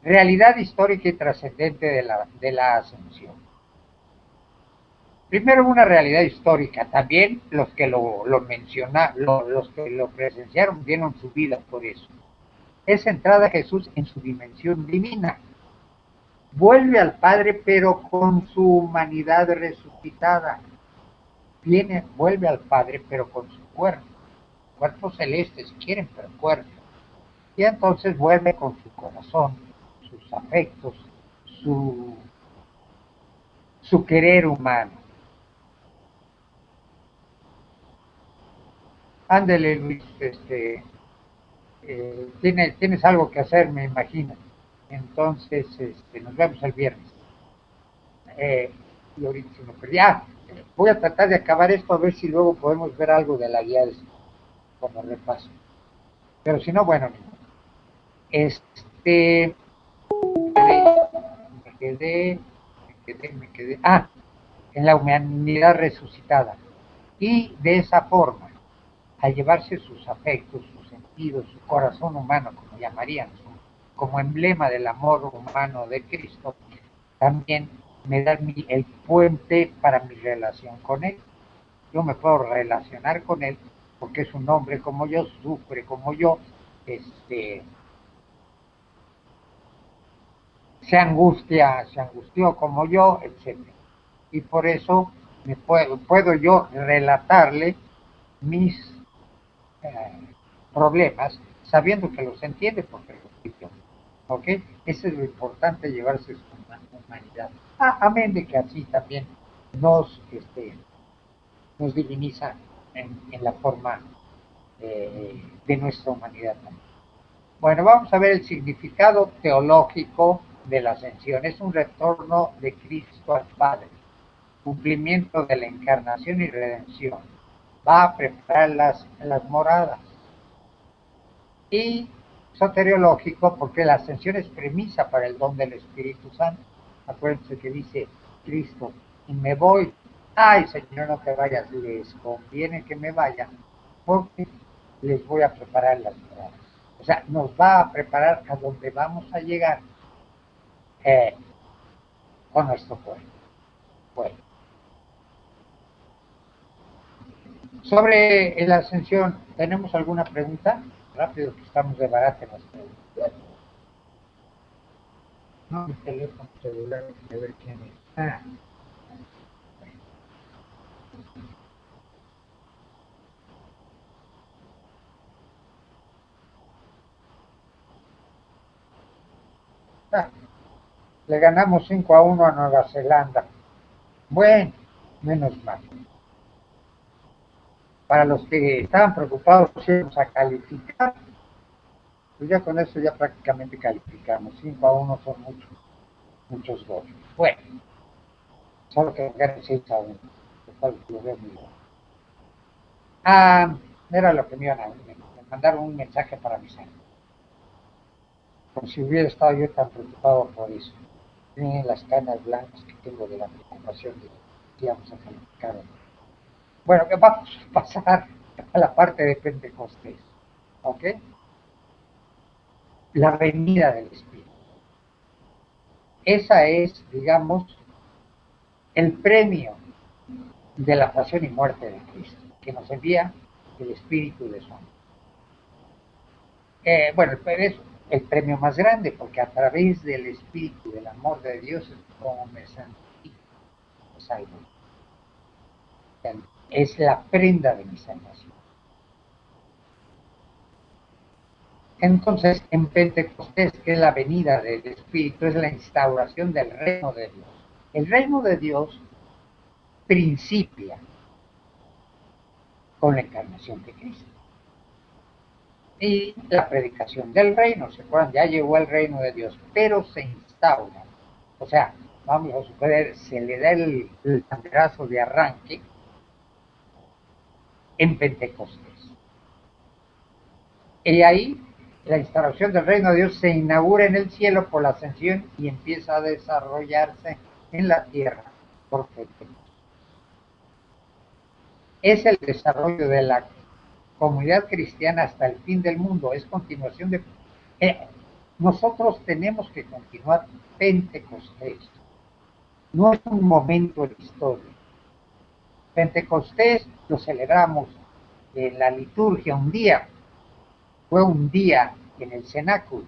realidad histórica y trascendente de la Asunción. Primero una realidad histórica, también los que lo mencionaron, los que lo presenciaron dieron su vida por eso. Es entrada Jesús en su dimensión divina. Vuelve al Padre pero con su humanidad resucitada. Vuelve al Padre pero con su cuerpo celeste si quieren, pero cuerpo. Y entonces vuelve con su corazón, sus afectos, su, su querer humano. Ándele, Luis, tienes algo que hacer, me imagino. Entonces, nos vemos el viernes. Y ahorita se me perdí. Voy a tratar de acabar esto a ver si luego podemos ver algo de la guía como repaso. Pero si no, bueno, este, me quedé, en la humanidad resucitada. Y de esa forma, al llevarse sus afectos, sus sentidos, su corazón humano, como llamaríamos, como emblema del amor humano de Cristo, también me da el puente para mi relación con Él. Yo me puedo relacionar con Él porque es un hombre como yo, sufre como yo, se angustió como yo, etcétera. Y por eso puedo yo relatarle mis eh, problemas, sabiendo que los entiende porque los vivió. ¿Ok? Eso es lo importante, llevarse su humanidad. Amén de que así también nos diviniza en la forma de nuestra humanidad también. Bueno, vamos a ver el significado teológico de la ascensión. Es un retorno de Cristo al Padre, cumplimiento de la encarnación y redención. Va a preparar las moradas. Y soteriológico, porque la ascensión es premisa para el don del Espíritu Santo. Acuérdense que dice Cristo, y me voy. Ay, Señor, no te vayas, les conviene que me vaya, porque les voy a preparar las moradas. O sea, nos va a preparar a donde vamos a llegar eh, con nuestro pueblo. Bueno, Sobre la ascensión, ¿tenemos alguna pregunta? Rápido, que estamos de barate en las preguntas. No, mi teléfono celular, a ver quién es. Le ganamos 5-1 a Nueva Zelanda. Bueno, menos mal. Para los que estaban preocupados si íbamos a calificar, pues ya con eso ya prácticamente calificamos. 5-1 son muchos goles. Bueno, solo que ganen 6-1, lo cual lo veo muy bien. Era lo que me iban a me mandaron un mensaje para avisar. Como si hubiera estado yo tan preocupado por eso. Miren las canas blancas que tengo de la preocupación de si íbamos a calificar o no. Bueno, que vamos a pasar a la parte de Pentecostés. ¿Ok? La venida del Espíritu. Esa es, digamos, el premio de la pasión y muerte de Cristo, que nos envía el Espíritu de su amor. Bueno, es el premio más grande, porque a través del Espíritu, del amor de Dios, es como me santifico, me salvo. Es la prenda de mi salvación. Entonces, en Pentecostés, que es la venida del Espíritu, es la instauración del reino de Dios. El reino de Dios principia con la encarnación de Cristo. Y la predicación del reino, ¿se acuerdan? Ya llegó el reino de Dios, pero se instaura. O sea, vamos a suponer, se le da el banderazo de arranque en Pentecostés. Y ahí la instauración del reino de Dios se inaugura en el cielo por la ascensión y empieza a desarrollarse en la tierra por Pentecostés. Es el desarrollo de la comunidad cristiana hasta el fin del mundo, es continuación de... nosotros tenemos que continuar Pentecostés, no es un momento en la historia. Pentecostés lo celebramos en la liturgia un día, fue un día en el cenáculo,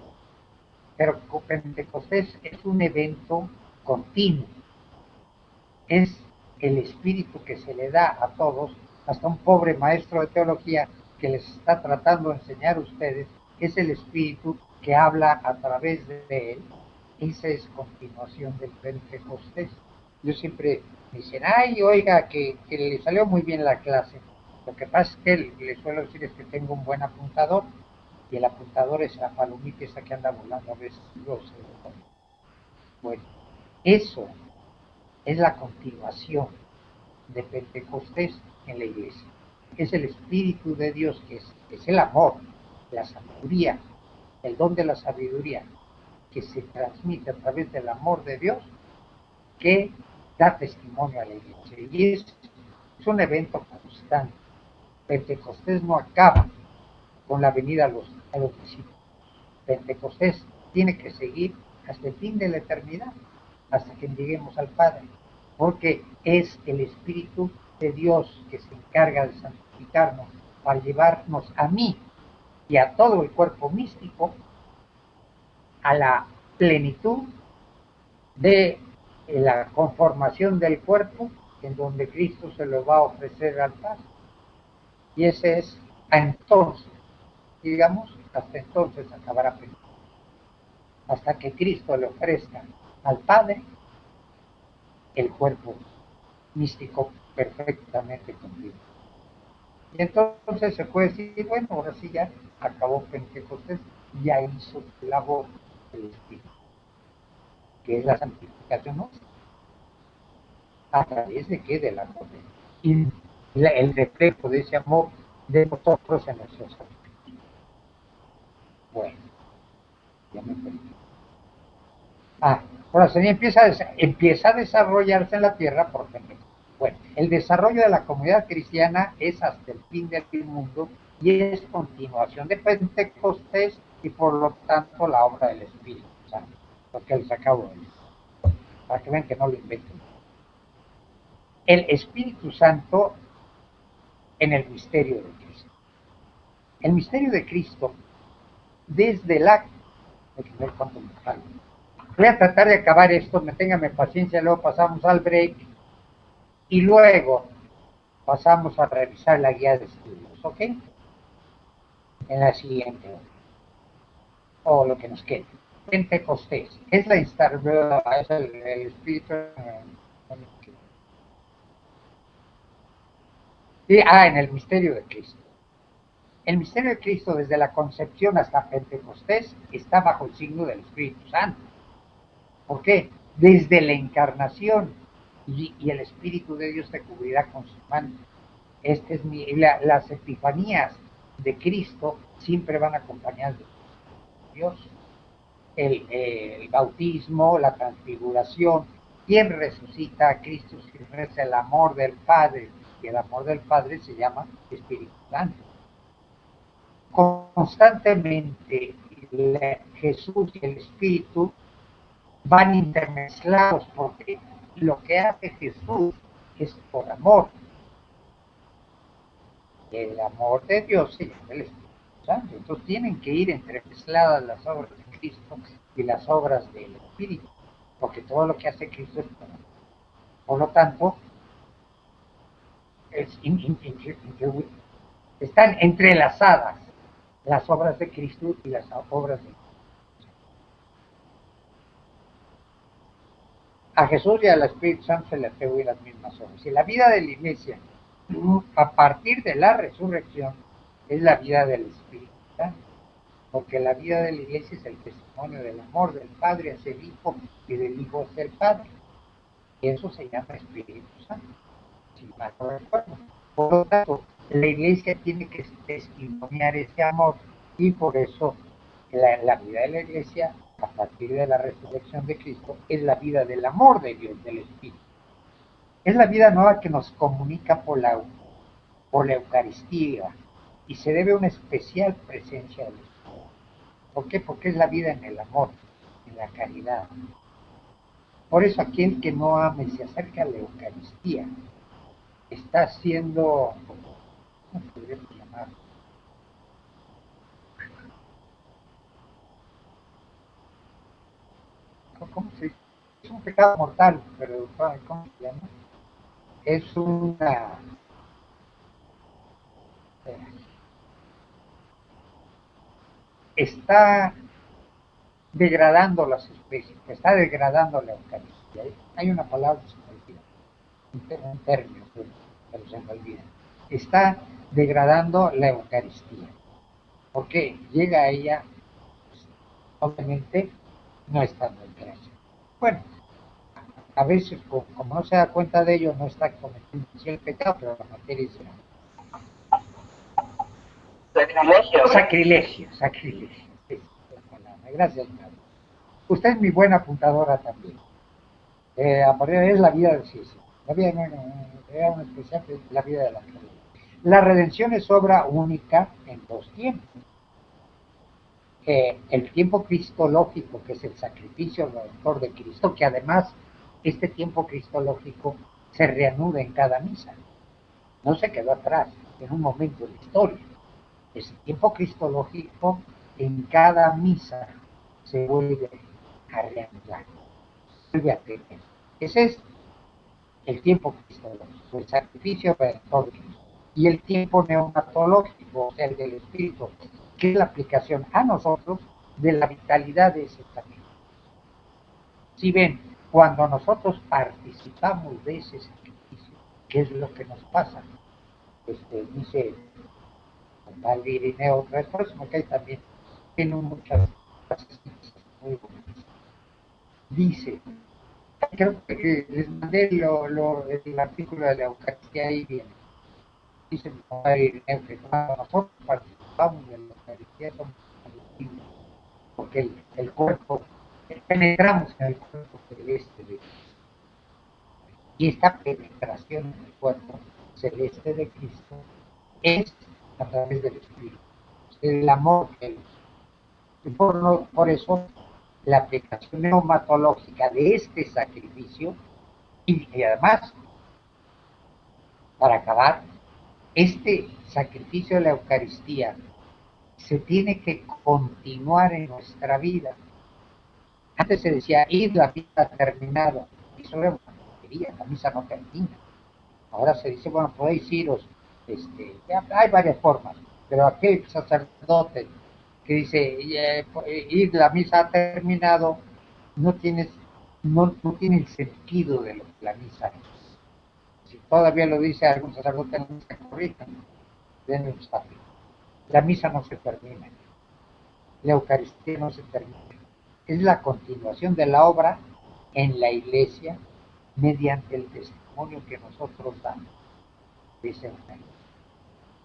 pero Pentecostés es un evento continuo, es el espíritu que se le da a todos, hasta un pobre maestro de teología que les está tratando de enseñar a ustedes, es el espíritu que habla a través de él. Esa es continuación del Pentecostés. Yo siempre me dicen, ay, oiga, que le salió muy bien la clase. Lo que pasa es que le suelo decir es que tengo un buen apuntador, y el apuntador es la palomita esa que anda volando a veces. Bueno, eso es la continuación de Pentecostés en la iglesia. Es el Espíritu de Dios, que es el amor, la sabiduría, el don de la sabiduría, que se transmite a través del amor de Dios, que da testimonio a la iglesia. Y es un evento constante. Pentecostés no acaba con la venida a los discípulos. Pentecostés tiene que seguir hasta el fin de la eternidad, hasta que lleguemos al Padre, porque es el Espíritu de Dios que se encarga de santificarnos para llevarnos a mí y a todo el cuerpo místico a la plenitud de la conformación del cuerpo, en donde Cristo se lo va a ofrecer al Padre. Y ese es entonces, digamos, hasta entonces acabará Pentecostés. Hasta que Cristo le ofrezca al Padre el cuerpo místico perfectamente cumplido. Y entonces se puede decir, bueno, ahora sí ya acabó Pentecostés, ya hizo su labor el Espíritu, que es la santificación nuestra. ¿A través de qué? Del amor. Y el reflejo de ese amor de nosotros en nuestros sacramentos. Bueno, ya me perdí. Ahora se empieza a desarrollarse en la tierra por Pentecostés. Bueno, el desarrollo de la comunidad cristiana es hasta el fin del mundo y es continuación de Pentecostés y por lo tanto la obra del Espíritu Santo, lo que les acabo de decir, para que vean que no lo invento. El Espíritu Santo en el misterio de Cristo. El misterio de Cristo, desde la... Déjenme ver cuánto me falta. Voy a tratar de acabar esto, ténganme paciencia, luego pasamos al break y luego pasamos a revisar la guía de estudios, ¿ok? En la siguiente hora, o lo que nos quede. Pentecostés, es la instalación, es el espíritu... en el misterio de Cristo. El misterio de Cristo, desde la concepción hasta Pentecostés, está bajo el signo del Espíritu Santo. ¿Por qué? Desde la encarnación y el Espíritu de Dios te cubrirá con su mano. Las epifanías de Cristo siempre van acompañadas de Dios. El bautismo, la transfiguración, ¿quién resucita a Cristo? Si no es el amor del Padre, y el amor del Padre se llama Espíritu Santo. Constantemente Jesús y el Espíritu van intermezclados porque lo que hace Jesús es por amor. El amor de Dios se llama el Espíritu Santo. Entonces tienen que ir entremezcladas las obras de Cristo y las obras del Espíritu, porque todo lo que hace Cristo es por amor. Por lo tanto, están entrelazadas las obras de Cristo y las obras de Cristo. A Jesús y al Espíritu Santo se le atribuyen las mismas obras. Y la vida de la Iglesia, a partir de la resurrección, es la vida del Espíritu Santo. Porque la vida de la Iglesia es el testimonio del amor del Padre hacia el Hijo y del Hijo hacia el Padre. Y eso se llama Espíritu Santo. Si mal no recuerdo. Por lo tanto, la Iglesia tiene que testimoniar ese amor y por eso la vida de la Iglesia, a partir de la resurrección de Cristo, es la vida del amor de Dios, del Espíritu. Es la vida nueva que nos comunica por la Eucaristía y se debe a una especial presencia del Espíritu. ¿Por qué? Porque es la vida en el amor, en la caridad. Por eso aquel que no ame se acerca a la Eucaristía, está siendo, ¿cómo podríamos llamar? ¿Cómo se dice? Es un pecado mortal, pero ¿cómo se llama? Es una... está degradando las especies, está degradando la Eucaristía. Hay una palabra que se me olvida, un término, pero se me olvida. Está degradando la Eucaristía. Porque llega a ella, pues, obviamente, no estando en gracia. Bueno, a veces, como no se da cuenta de ello, no está cometiendo el pecado, pero la materia es Sacrilegio. Sacrilegio, sacrilegio. Gracias, madre. Usted es mi buena apuntadora también. Es la vida de Ciencia. La vida era una especial, la vida de la caridad. La redención es obra única en dos tiempos. El tiempo cristológico, que es el sacrificio redentor de Cristo, que además este tiempo cristológico se reanuda en cada misa. No se quedó atrás en un momento de la historia. Ese tiempo cristológico en cada misa se vuelve a reanudar, vuelve a tener. Ese es el tiempo cristológico, el sacrificio redentor de Cristo. Y el tiempo neumatológico, o sea, el del Espíritu, que es la aplicación a nosotros de la vitalidad de ese sacrificio. Si ven, cuando nosotros participamos de ese sacrificio, ¿qué es lo que nos pasa? Dice el padre Irineo, otra vez, por eso me cae también, tiene muchas frases muy bonitas. Dice, creo que les mandé el artículo de la Eucaristía, ahí viene. Dice mi padre Irineo que cuando nosotros participamos de la Eucaristía somos combustibles, porque el cuerpo, penetramos en el cuerpo celeste de Cristo. Y esta penetración en el cuerpo celeste de Cristo es a través del Espíritu, el amor que Él. Y por eso la aplicación neumatológica de este sacrificio, y además, para acabar, Este sacrificio de la Eucaristía se tiene que continuar en nuestra vida. Antes se decía, ir, la misa ha terminado. Eso era una tontería, la misa no termina. Ahora se dice, bueno, podéis iros. Ya hay varias formas, pero aquel sacerdote que dice, ir, la misa ha terminado, no tiene el sentido de lo que la misa es. Si todavía lo dice algún sacerdote, no se corrijan, denle un desafío. La misa no se termina, la Eucaristía no se termina. Es la continuación de la obra en la Iglesia mediante el testimonio que nosotros damos. Dice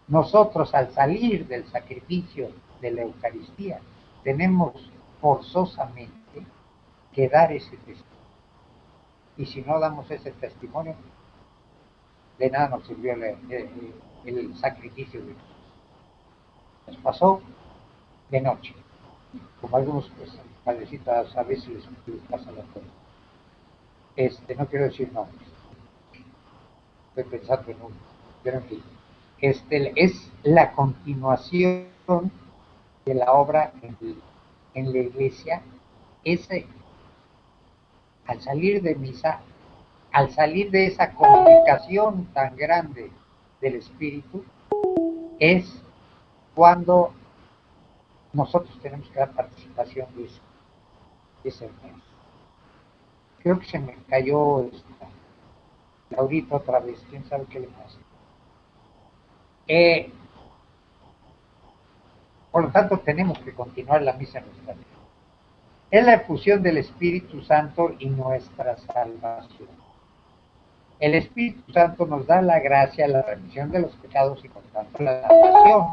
nosotros, al salir del sacrificio de la Eucaristía, tenemos forzosamente que dar ese testimonio. Y si no damos ese testimonio, de nada nos sirvió el sacrificio de Dios. Nos pasó de noche, como algunos padrecitos a veces les pasa la cosa. No quiero decir nombres, estoy pensando en uno, pero en fin. Es la continuación de la obra en la iglesia. Al salir de misa, al salir de esa comunicación tan grande del Espíritu, es cuando nosotros tenemos que dar participación de ese hermano. Creo que se me cayó Laurita otra vez, quién sabe qué le pasa. Por lo tanto, tenemos que continuar la misa en nuestra vida. Es la efusión del Espíritu Santo y nuestra salvación. El Espíritu Santo nos da la gracia, la remisión de los pecados y por tanto la salvación.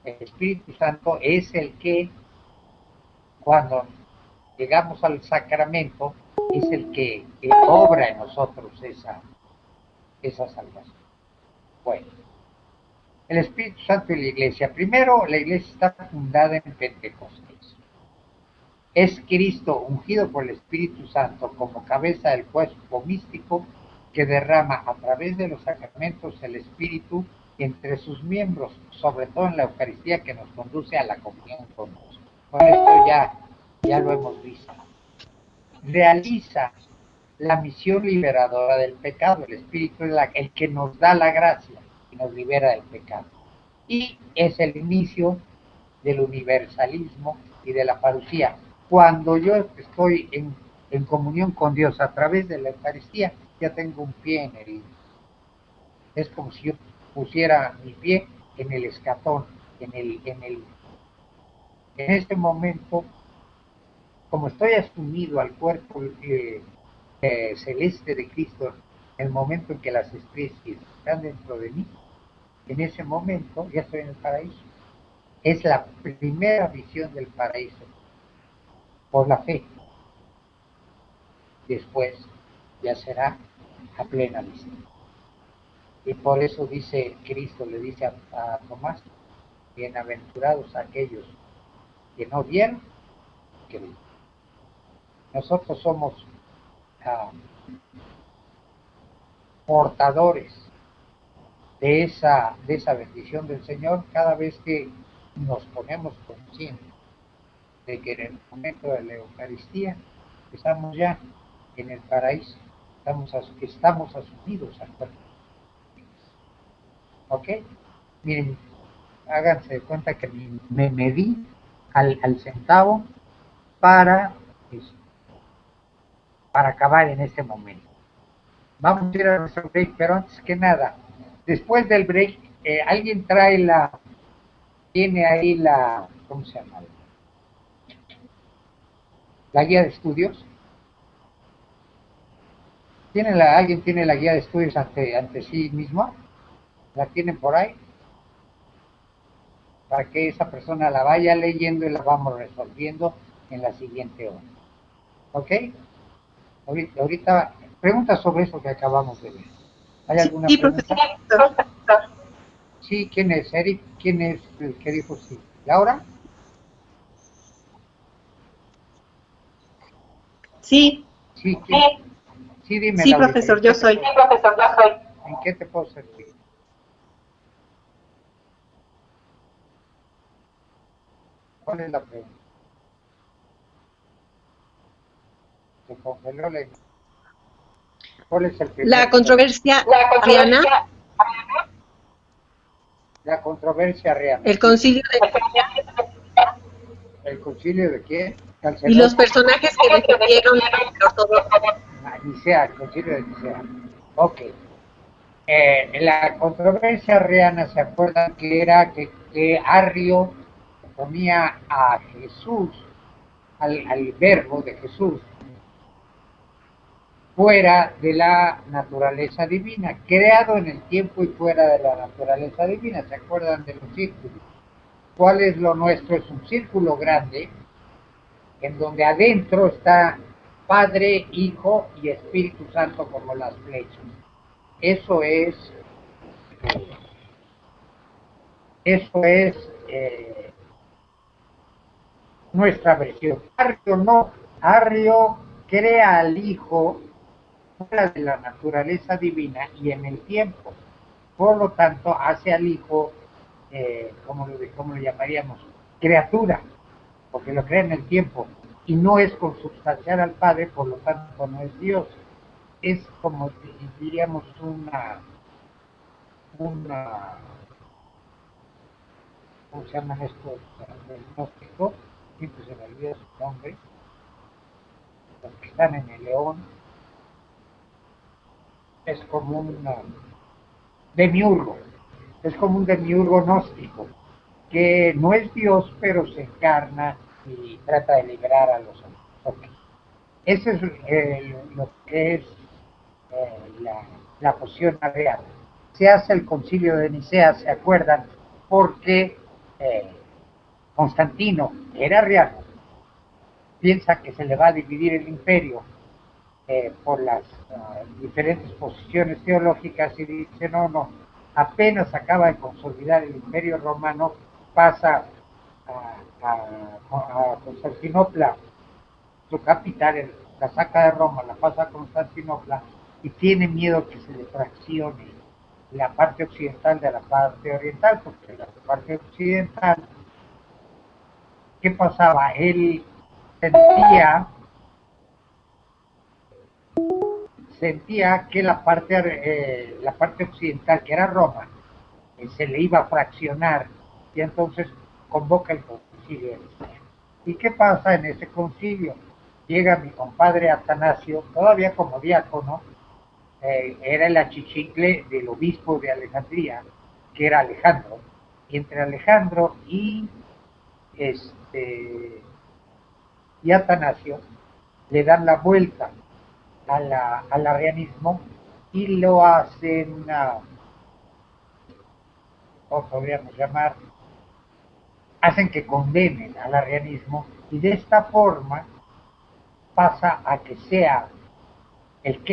El Espíritu Santo es el que, cuando llegamos al sacramento, es el que obra en nosotros esa salvación. Bueno, el Espíritu Santo y la Iglesia. Primero, la Iglesia está fundada en Pentecostés. Es Cristo ungido por el Espíritu Santo como cabeza del cuerpo místico que derrama a través de los sacramentos el Espíritu entre sus miembros, sobre todo en la Eucaristía que nos conduce a la comunión con Dios. Con esto ya lo hemos visto. Realiza la misión liberadora del pecado. El Espíritu es el que nos da la gracia y nos libera del pecado. Y es el inicio del universalismo y de la parucía. Cuando yo estoy en comunión con Dios a través de la Eucaristía, ya tengo un pie en el... Es como si yo pusiera mi pie en el escatón, en este momento, como estoy asumido al cuerpo celeste de Cristo, en el momento en que las especies están dentro de mí, en ese momento ya estoy en el paraíso. Es la primera visión del paraíso por la fe. Después ya será a plena vista. Y por eso dice Cristo, le dice a Tomás, bienaventurados aquellos que no vieron, que ven. Nosotros somos portadores de esa bendición del Señor cada vez que nos ponemos conscientes de que en el momento de la Eucaristía estamos ya en el paraíso, estamos asumidos al cuerpo. ¿Ok? Miren, háganse de cuenta que me medí al centavo para acabar en este momento. Vamos a ir a nuestro break, pero antes que nada, después del break, alguien tiene ahí ¿cómo se llama? La guía de estudios. ¿Alguien tiene la guía de estudios ante sí mismo? ¿La tienen por ahí? Para que esa persona la vaya leyendo y la vamos resolviendo en la siguiente hora. ¿Ok? Ahorita pregunta sobre eso que acabamos de ver. ¿Hay alguna pregunta? Profesor. Sí, ¿quién es? Eric, ¿quién es el que dijo sí? ¿Laura? Sí. Sí, sí, dime. Sí, Laurita, profesor, yo soy. ¿En qué te puedo servir? ¿Cuál es la pregunta? Se congeló la... ¿Cuál es el primer? La controversia arriana, La controversia real. el concilio ¿El concilio de quién? y los personajes que defendieron la ortodoxia. Nicea, el concilio de Nicea. Ok. La controversia arriana, ¿se acuerdan que era que Arrio ponía a Jesús, al verbo de Jesús, fuera de la naturaleza divina, creado en el tiempo y fuera de la naturaleza divina? ¿Se acuerdan de los círculos? ¿Cuál es lo nuestro? Es un círculo grande en donde adentro está Padre, Hijo y Espíritu Santo como las flechas. Eso es nuestra versión. Arrio no, Arrio crea al Hijo fuera de la naturaleza divina y en el tiempo. Por lo tanto, hace al Hijo, ¿cómo lo llamaríamos? Criatura, porque lo crea en el tiempo y no es consubstancial al Padre, por lo tanto no es Dios. Es como diríamos una ¿cómo se llaman estos del gnóstico? Siempre se me olvida su nombre, los que están en el León. Es como un demiurgo, es como un demiurgo gnóstico, que no es Dios, pero se encarna y trata de liberar a los hombres. Okay. Ese es lo que es la posición real. Se hace el concilio de Nicea, ¿se acuerdan? Porque Constantino era arriano, piensa que se le va a dividir el imperio por las diferentes posiciones teológicas y dice, no, apenas acaba de consolidar el imperio romano, pasa a Constantinopla, su capital, la saca de Roma, la pasa a Constantinopla y tiene miedo que se le fraccione la parte occidental de la parte oriental, porque la parte occidental, ¿qué pasaba? Él sentía que la parte occidental, que era Roma, se le iba a fraccionar y entonces convoca el concilio de Nicea. ¿Y qué pasa en ese concilio? Llega mi compadre Atanasio, todavía como diácono, era el achichicle del obispo de Alejandría, que era Alejandro, y entre Alejandro y Atanasio le dan la vuelta al arrianismo y lo hacen, ¿cómo podríamos llamar? Hacen que condenen al arrianismo y de esta forma pasa a que sea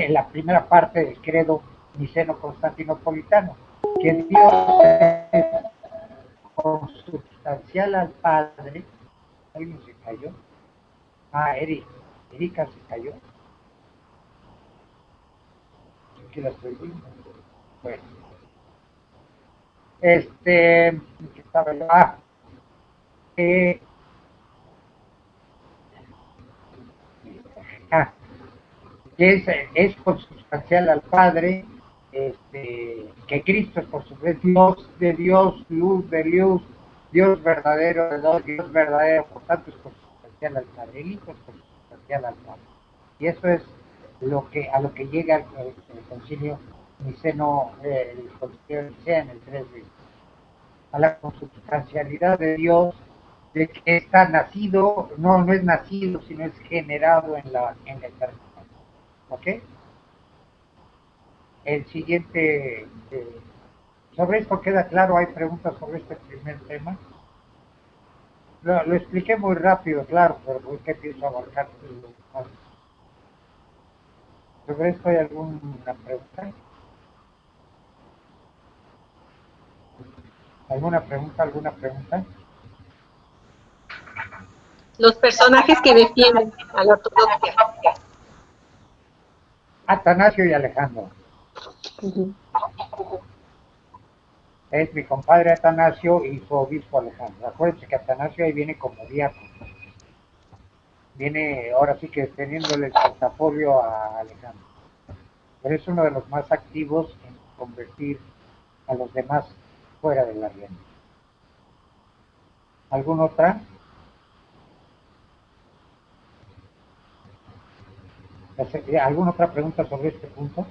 la primera parte del credo niceno-constantinopolitano, que Dios es consubstancial al Padre. ¿Alguien se cayó? Erika se cayó. Aquí la estoy viendo. Bueno. ¿Qué estaba yo? Que es consubstancial al Padre, que Cristo es por su vez Dios de Dios, luz de luz, Dios verdadero de Dios verdadero, por tanto es consubstancial al Padre, el Hijo es consubstancial al Padre. Y eso es a lo que llega el concilio niceno, el concilio de Nicea en el 320, a la consubstancialidad de Dios, de que está nacido, no es nacido, sino es generado en la eternidad. ¿Ok? El siguiente, sobre esto queda claro, hay preguntas sobre este primer tema. Lo expliqué muy rápido, claro, pero ¿por qué pienso abarcar más? ¿Sobre esto hay alguna pregunta? ¿Alguna pregunta? Los personajes que defienden a la ortodoxia. Atanasio y Alejandro. Es mi compadre Atanasio y su obispo Alejandro. Acuérdense que Atanasio ahí viene como diácono. Viene ahora sí que teniéndole el portafolio a Alejandro. Pero es uno de los más activos en convertir a los demás fuera de la rienda. ¿Alguna otra? ¿Alguna otra pregunta sobre este punto?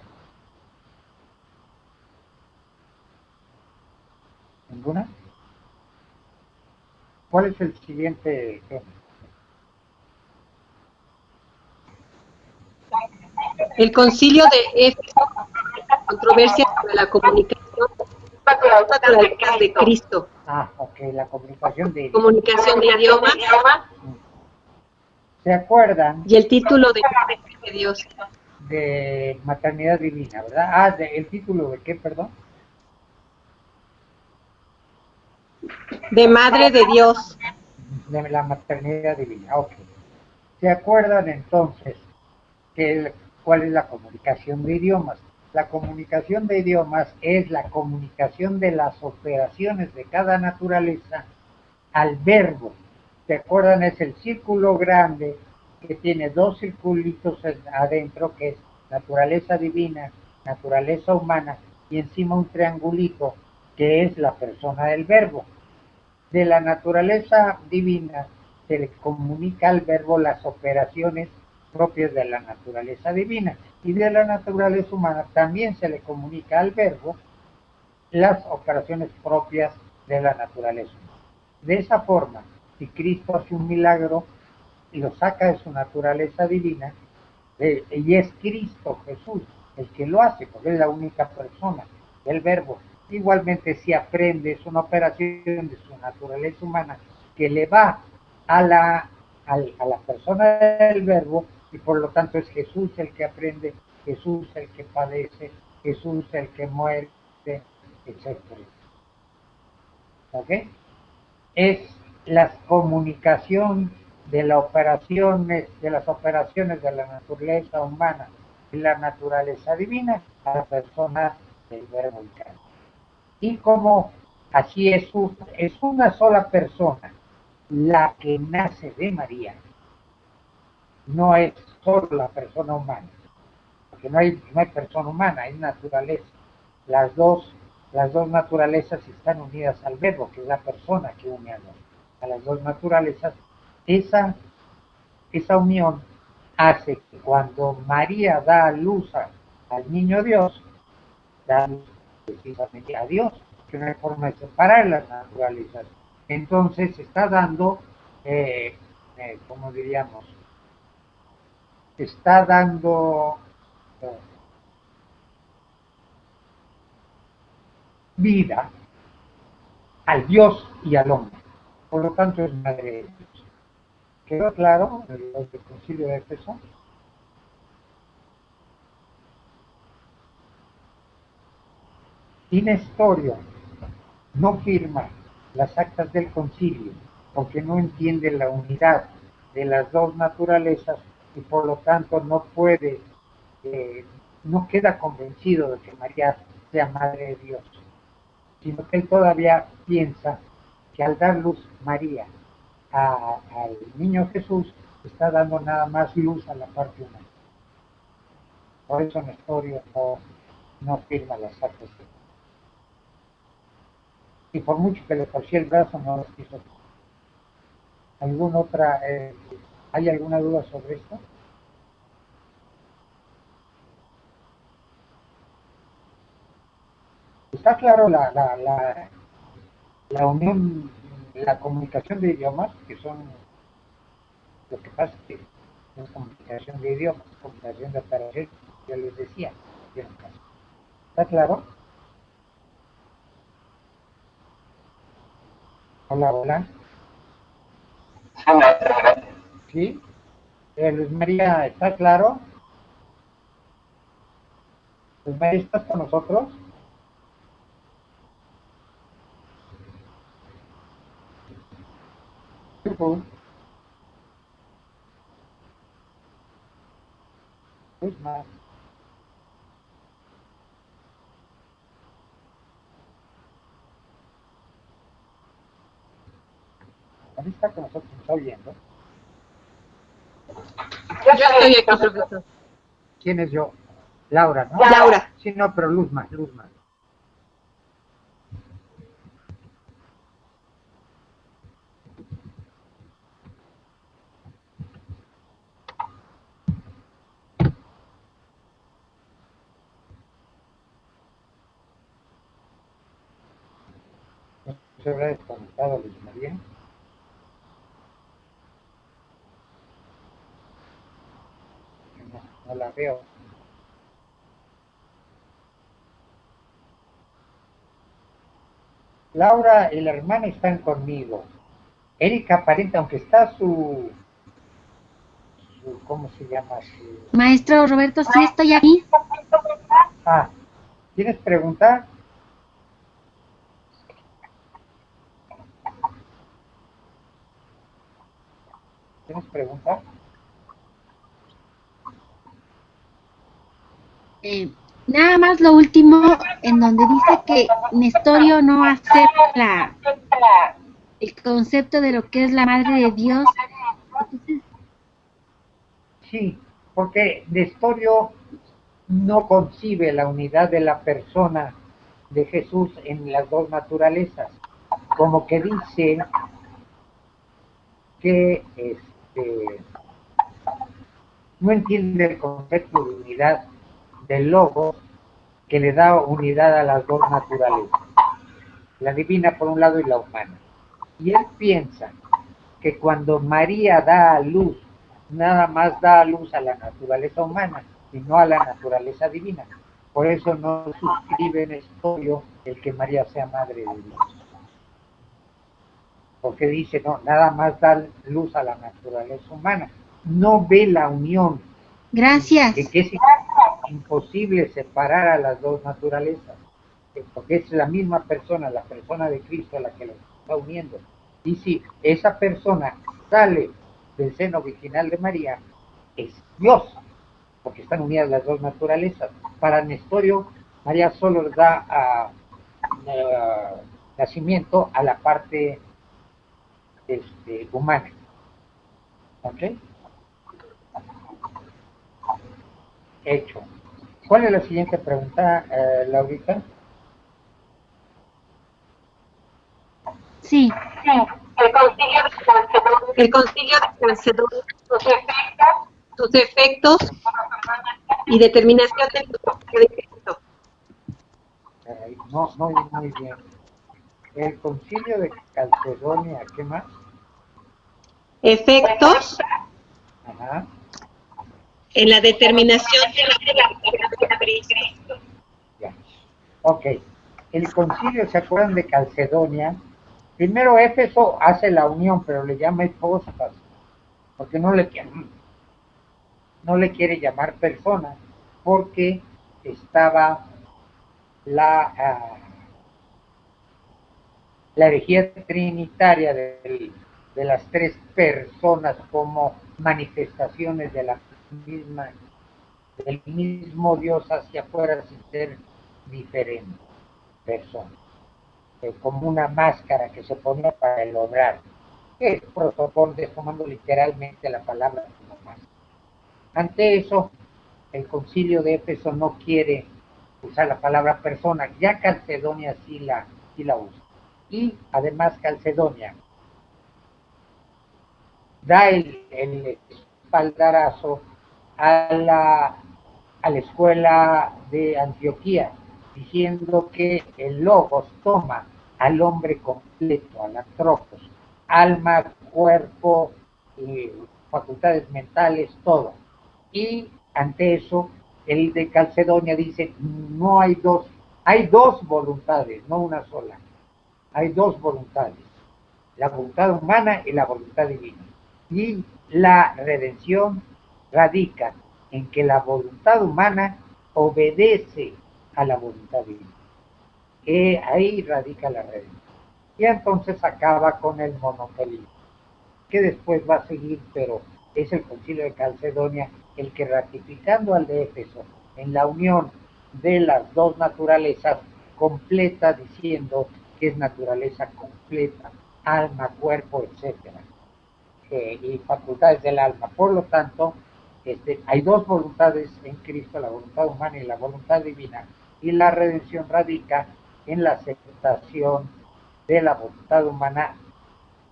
¿Ninguna? ¿Cuál es el siguiente tema? El concilio de Éfeso, controversia sobre la comunicación naturaleza de Cristo, Ah, ok, la comunicación de comunicación de idiomas ¿Se acuerdan y el título de Dios. de maternidad divina, verdad? Ah, ¿el título de qué, perdón? De Madre de Dios. De la maternidad divina, ok. ¿Se acuerdan entonces cuál es la comunicación de idiomas? La comunicación de idiomas es la comunicación de las operaciones de cada naturaleza al verbo. ¿Se acuerdan? Es el círculo grande que tiene dos circulitos adentro, que es naturaleza divina, naturaleza humana, y encima un triangulito que es la persona del verbo. De la naturaleza divina se le comunica al verbo las operaciones propias de la naturaleza divina, y de la naturaleza humana también se le comunica al verbo las operaciones propias de la naturaleza humana. De esa forma, si Cristo hace un milagro y lo saca de su naturaleza divina, y es Cristo Jesús el que lo hace, porque es la única persona, el verbo. Igualmente, si aprende, es una operación de su naturaleza humana que le va a la persona del verbo, y por lo tanto es Jesús el que aprende, Jesús el que padece, Jesús el que muere, etc. ¿Ok? Es la comunicación de las operaciones de la naturaleza humana y la naturaleza divina a la persona del verbo encarnado. Y como así es una sola persona la que nace de María, no es solo la persona humana, porque no hay persona humana, es naturaleza. Las dos, las dos naturalezas están unidas al verbo, que es la persona que une a las dos naturalezas. Esa unión hace que cuando María da a luz al niño Dios, da a luz precisamente a Dios, que no hay forma de separar las naturalezas. Entonces está dando, como diríamos, está dando vida al Dios y al hombre. Por lo tanto, es madre de Dios. ¿Quedó claro el concilio de Éfeso? Y Nestorio no firma las actas del concilio porque no entiende la unidad de las dos naturalezas y por lo tanto no puede, no queda convencido de que María sea madre de Dios, sino que él todavía piensa que al dar luz María al niño Jesús está dando nada más luz a la parte humana. Por eso Nestorio no firma las actas. Y por mucho que le torcí el brazo, no lo quiso. ¿Alguna otra? ¿Hay alguna duda sobre esto? Está claro la unión, la comunicación de idiomas, que son lo que pasa que no es comunicación de idiomas, es comunicación de operaciones, ya les decía. ¿Está claro? Hola, hola. Sí, maestro, gracias. ¿Sí? Luis María, ¿está claro? Luis María, ¿estás con nosotros? Luis María. ¿Dónde está con nosotros? ¿Me está oyendo? Yo estoy aquí, profesor. ¿Quién es yo? Laura, ¿no? Laura. Sí, no, pero Luzma, Luzma. ¿No se habrá desconectado Luz María? No, no la veo. Laura y la hermana están conmigo. Erika aparenta, aunque está ¿cómo se llama? Maestro Roberto, sí estoy aquí. Ah, ¿quieres preguntar? ¿Tienes pregunta? Nada más lo último, en donde dice que Nestorio no acepta el concepto de lo que es la Madre de Dios. Sí, porque Nestorio no concibe la unidad de la persona de Jesús en las dos naturalezas. Como que dice que no entiende el concepto de unidad del Logos que le da unidad a las dos naturalezas, la divina por un lado y la humana. Y él piensa que cuando María da a luz, nada más da a luz a la naturaleza humana y no a la naturaleza divina. Por eso no suscribe en Nestorio el que María sea madre de Dios. Porque dice, no, nada más da luz a la naturaleza humana. No ve la unión. Gracias. Que es imposible separar a las dos naturalezas. Porque es la misma persona, la persona de Cristo, la que los está uniendo. Y si esa persona sale del seno virginal de María, es Dios, porque están unidas las dos naturalezas. Para Nestorio, María solo da nacimiento a la parte humana. ¿Ok? Hecho. ¿Cuál es la siguiente pregunta, Laurita? Sí. El concilio de Calcedonia, sus efectos y determinación del mensaje de Cristo. No, no oí muy bien. El concilio de Calcedonia, ¿qué más? Efectos Ajá. en la determinación de la Cristo. Ya. Ok. El concilio, ¿se acuerdan de Calcedonia? Primero Éfeso hace la unión, pero le llama hipóstas, porque no le quiere llamar persona, porque estaba la herejía trinitaria de las tres personas como manifestaciones de la misma, del mismo Dios hacia afuera sin ser diferente persona, como una máscara que se ponía para el obrar, que es protocolo, tomando literalmente la palabra como máscara. Ante eso, el concilio de Éfeso no quiere usar la palabra persona, ya Calcedonia sí la usa. Y además Calcedonia da el espaldarazo a la escuela de Antioquía, diciendo que el Logos toma al hombre completo, al antropos, alma, cuerpo, facultades mentales, todo. Y ante eso, el de Calcedonia dice, no hay dos voluntades, no una sola. Hay dos voluntades, la voluntad humana y la voluntad divina. Y la redención radica en que la voluntad humana obedece a la voluntad divina. Ahí radica la redención. Y entonces acaba con el monotelismo, que después va a seguir, pero es el concilio de Calcedonia el que, ratificando al de Éfeso en la unión de las dos naturalezas, completa diciendo que es naturaleza completa alma, cuerpo, etcétera, y facultades del alma. Por lo tanto, hay dos voluntades en Cristo, la voluntad humana y la voluntad divina, y la redención radica en la aceptación de la voluntad humana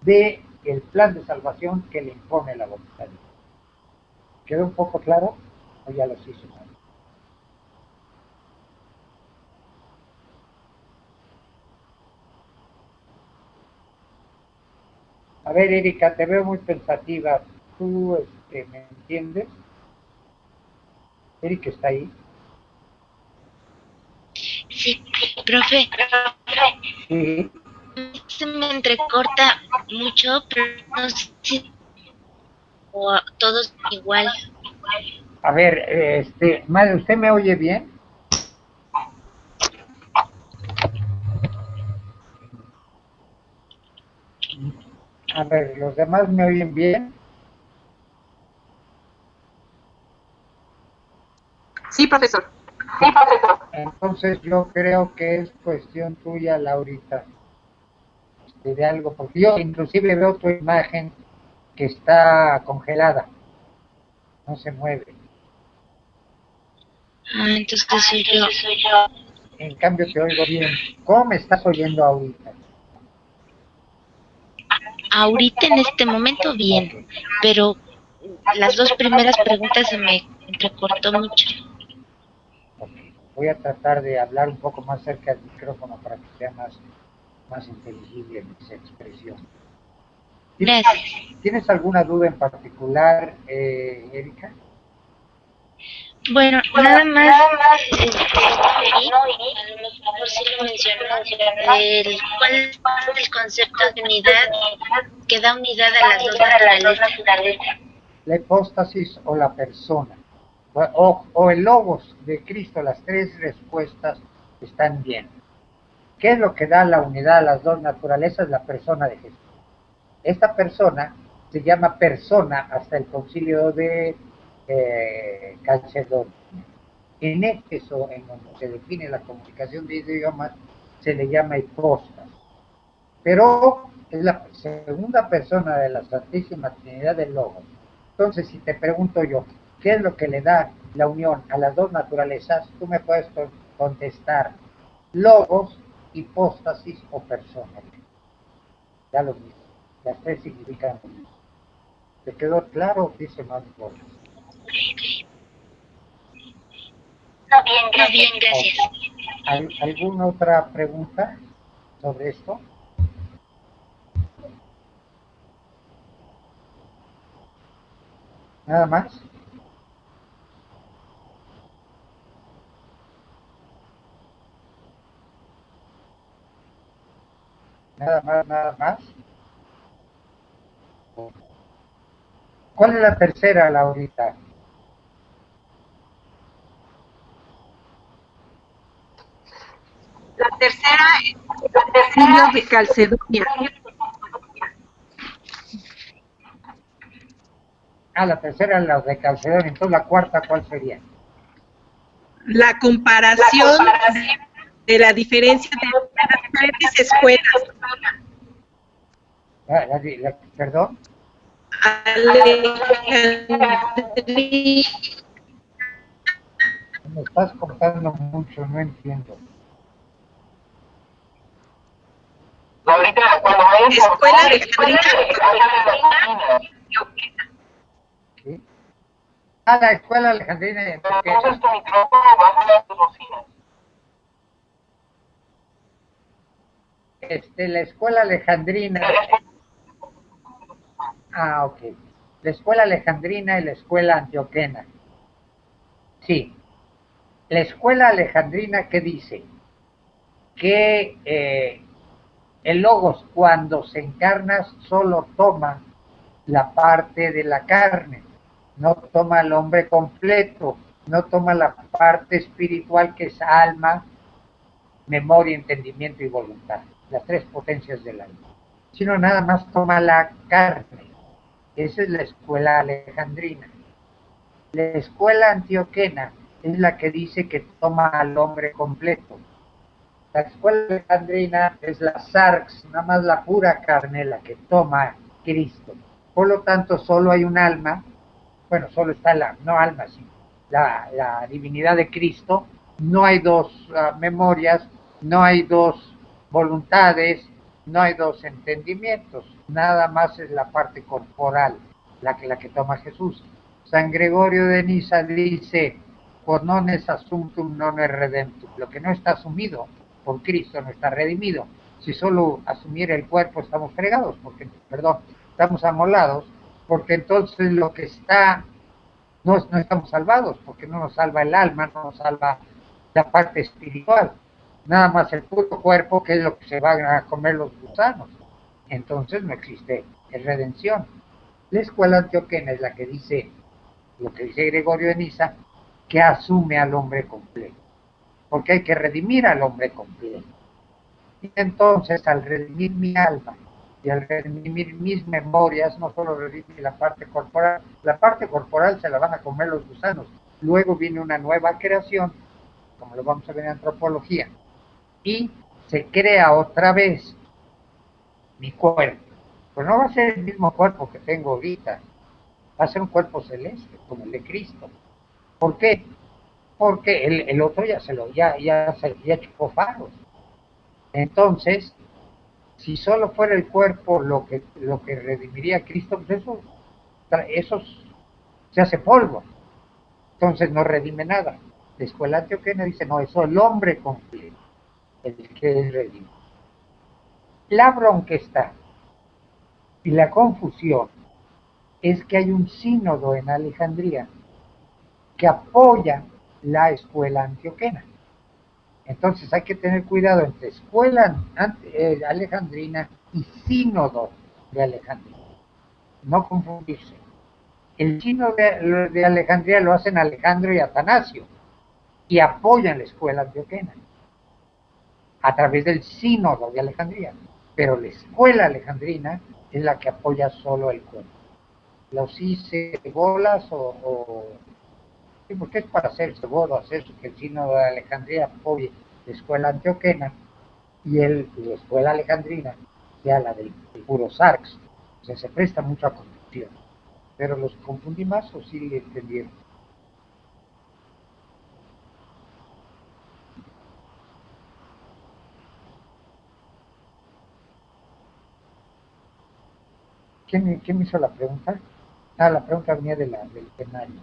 de el plan de salvación que le impone la voluntad divina. ¿Quedó un poco claro? ¿O ya los hice mal? A ver, Erika, te veo muy pensativa. ¿Tú me entiendes? Erika está ahí. Sí, profe. Sí. Se me entrecorta mucho, pero no sé si todos igual. A ver, madre, ¿usted me oye bien? A ver, ¿los demás me oyen bien? Sí, profesor. Entonces yo creo que es cuestión tuya, Laurita, de algo, porque yo inclusive veo tu imagen que está congelada, no se mueve. Entonces soy yo. En cambio te oigo bien. ¿Cómo me estás oyendo ahorita? Ahorita en este momento bien, Okay. pero las dos primeras preguntas se me entrecortó mucho. Okay. Voy a tratar de hablar un poco más cerca del micrófono para que sea más inteligible mis expresiones. ¿Tienes alguna duda en particular, Erika? Bueno, nada más, no oí, a lo mejor sí lo mencionó, ¿cuál es el concepto de unidad que da unidad a las dos naturalezas? La hipóstasis o la persona, o el logos de Cristo, las tres respuestas están bien. ¿Qué es lo que da la unidad a las dos naturalezas? La persona de Jesús. Esta persona se llama persona hasta el concilio de Calcedonia. En Éfeso, en donde se define la comunicación de idiomas, se le llama hipóstasis. Pero es la segunda persona de la Santísima Trinidad del Logos. Entonces, si te pregunto yo, ¿qué es lo que le da la unión a las dos naturalezas? Tú me puedes contestar, logos, hipóstasis o persona. Ya lo mismo. Las tres significan lo mismo. ¿Te quedó claro? Dice más cosas. No, bien, gracias. ¿Alguna otra pregunta sobre esto? ¿Nada más? Nada más. ¿Cuál es la tercera, Laurita? La tercera es Concilio de Calcedonia. La tercera es la de Calcedonia. Entonces, ¿la cuarta cuál sería? La comparación de la diferencia de las diferentes escuelas. ¿Perdón? Me estás contando mucho, no entiendo. Escuela Alejandrina. ¿Sí? La escuela alejandrina de Antioquía. La escuela alejandrina. Ok. La escuela alejandrina y la escuela antioquena. Sí. La escuela alejandrina, ¿qué dice? Que el logos cuando se encarna solo toma la parte de la carne, no toma al hombre completo, no toma la parte espiritual que es alma, memoria, entendimiento y voluntad, las tres potencias del alma, sino nada más toma la carne. Esa es la escuela alejandrina. La escuela antioquena es la que dice que toma al hombre completo. La escuela alejandrina es la sarx, nada más la pura carne la que toma Cristo. Por lo tanto, solo hay un alma, bueno, solo está no alma, sino la divinidad de Cristo. No hay dos memorias, no hay dos voluntades, no hay dos entendimientos, nada más es la parte corporal, la que toma Jesús. San Gregorio de Niza dice, por non es assumptum non es redemptum, lo que no está asumido por Cristo no está redimido. Si solo asumiera el cuerpo estamos fregados, estamos amolados, porque entonces lo que está, no estamos salvados, porque no nos salva el alma, no nos salva la parte espiritual, nada más el puro cuerpo, que es lo que se van a comer los gusanos. Entonces no existe redención. La escuela antioquena es la que dice, lo que dice Gregorio de Niza, que asume al hombre completo, porque hay que redimir al hombre completo. Y entonces, al redimir mi alma y al redimir mis memorias, no solo redimir la parte corporal se la van a comer los gusanos. Luego viene una nueva creación, como lo vamos a ver en antropología, y se crea otra vez mi cuerpo. Pero no va a ser el mismo cuerpo que tengo ahorita, va a ser un cuerpo celeste, como el de Cristo. ¿Por qué? Porque el otro ya chupó faros. Entonces, si solo fuera el cuerpo lo que redimiría a Cristo, pues eso se hace polvo. Entonces no redime nada. La escuela antioquena dice, no, eso el hombre completo, el que es redimido. La bronca está, y la confusión, es que hay un sínodo en Alejandría que apoya la escuela antioquena. Entonces hay que tener cuidado entre escuela alejandrina y sínodo de Alejandría. No confundirse. El sínodo de Alejandría lo hacen Alejandro y Atanasio y apoyan la escuela antioquena a través del sínodo de Alejandría. Pero la escuela alejandrina es la que apoya solo el cuerpo. Los hice bolas sí, porque es para hacerse bodo, hacerse que el sínodo de Alejandría apoye la escuela antioquena y la escuela alejandrina sea la del puro sarx. O sea, se presta mucho a confusión. Pero los confundí más o sí le entendieron. ¿Quién me hizo la pregunta? La pregunta venía del plenario.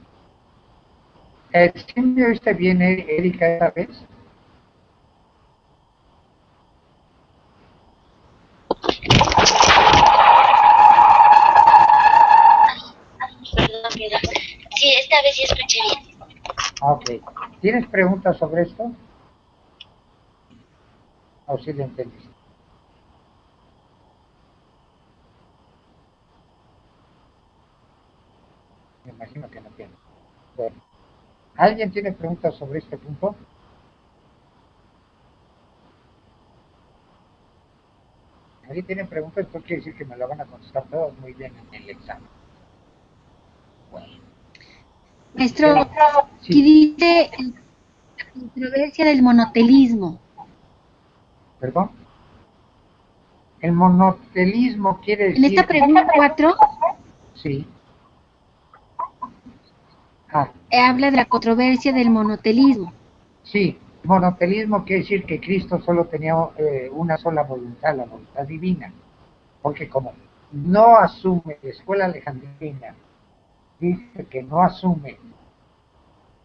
¿Sí me oíste bien, Erika, esta vez? Sí, esta vez sí escuché bien. Ok. ¿Tienes preguntas sobre esto? ¿O sí lo entendiste? Me imagino que no tiene. Bueno. ¿Alguien tiene preguntas sobre este punto? ¿Alguien tiene preguntas? Esto quiere decir que me la van a contestar todas muy bien en el examen. Bueno. Maestro, Sí. aquí dice la controversia del monotelismo. ¿Perdón? El monotelismo quiere decir... En esta pregunta 4 Sí. habla de la controversia del monotelismo. Sí, monotelismo quiere decir que Cristo solo tenía una sola voluntad, la voluntad divina. Porque como no asume, la escuela alejandrina dice que no asume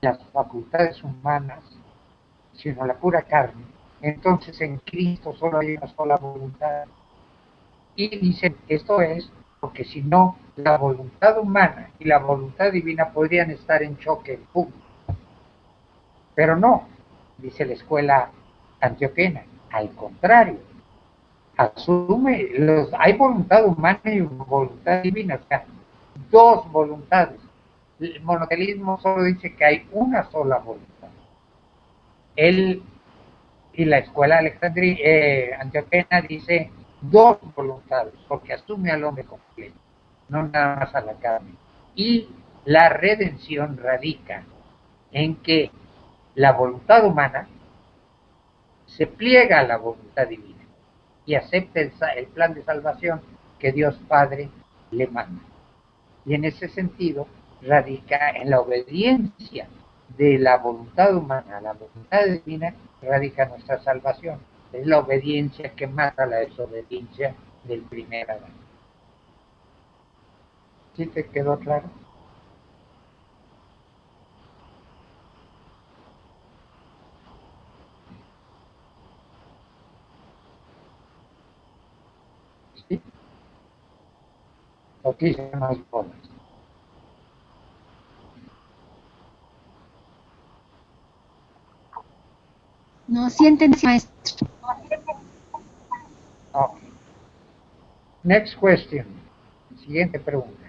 las facultades humanas, sino la pura carne, entonces en Cristo solo hay una sola voluntad. Y dicen, esto es porque si no, la voluntad humana y la voluntad divina podrían estar en choque, ¡pum! Pero no, dice la escuela antioquena, al contrario, hay voluntad humana y voluntad divina, o sea, dos voluntades. El monotelismo solo dice que hay una sola voluntad. Él y la escuela antioquena dice dos voluntades, porque asume al hombre completo, no nada más a la carne. Y la redención radica en que la voluntad humana se pliega a la voluntad divina y acepta el plan de salvación que Dios Padre le manda. Y en ese sentido radica en la obediencia de la voluntad humana a la voluntad divina, radica nuestra salvación. Es la obediencia que mata la desobediencia del primer Adán. ¿Sí te quedó claro? ¿Sí? ¿O quise más bolas? No, sí entendí, maestro. Okay. Next question. Siguiente pregunta.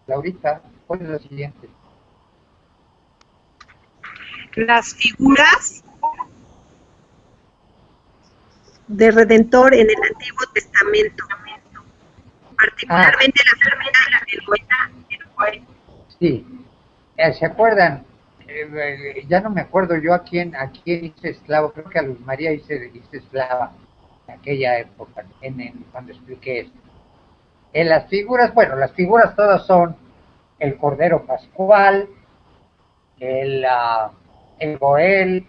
Laurita, ¿cuál es la siguiente? Las figuras de Redentor en el Antiguo Testamento, particularmente la figura del Goel. Sí. ¿Se acuerdan? Ya no me acuerdo yo a quién hice esclavo, creo que a Luz María hice esclava en aquella época, cuando expliqué esto. En las figuras, bueno, las figuras todas son el Cordero Pascual, el Goel,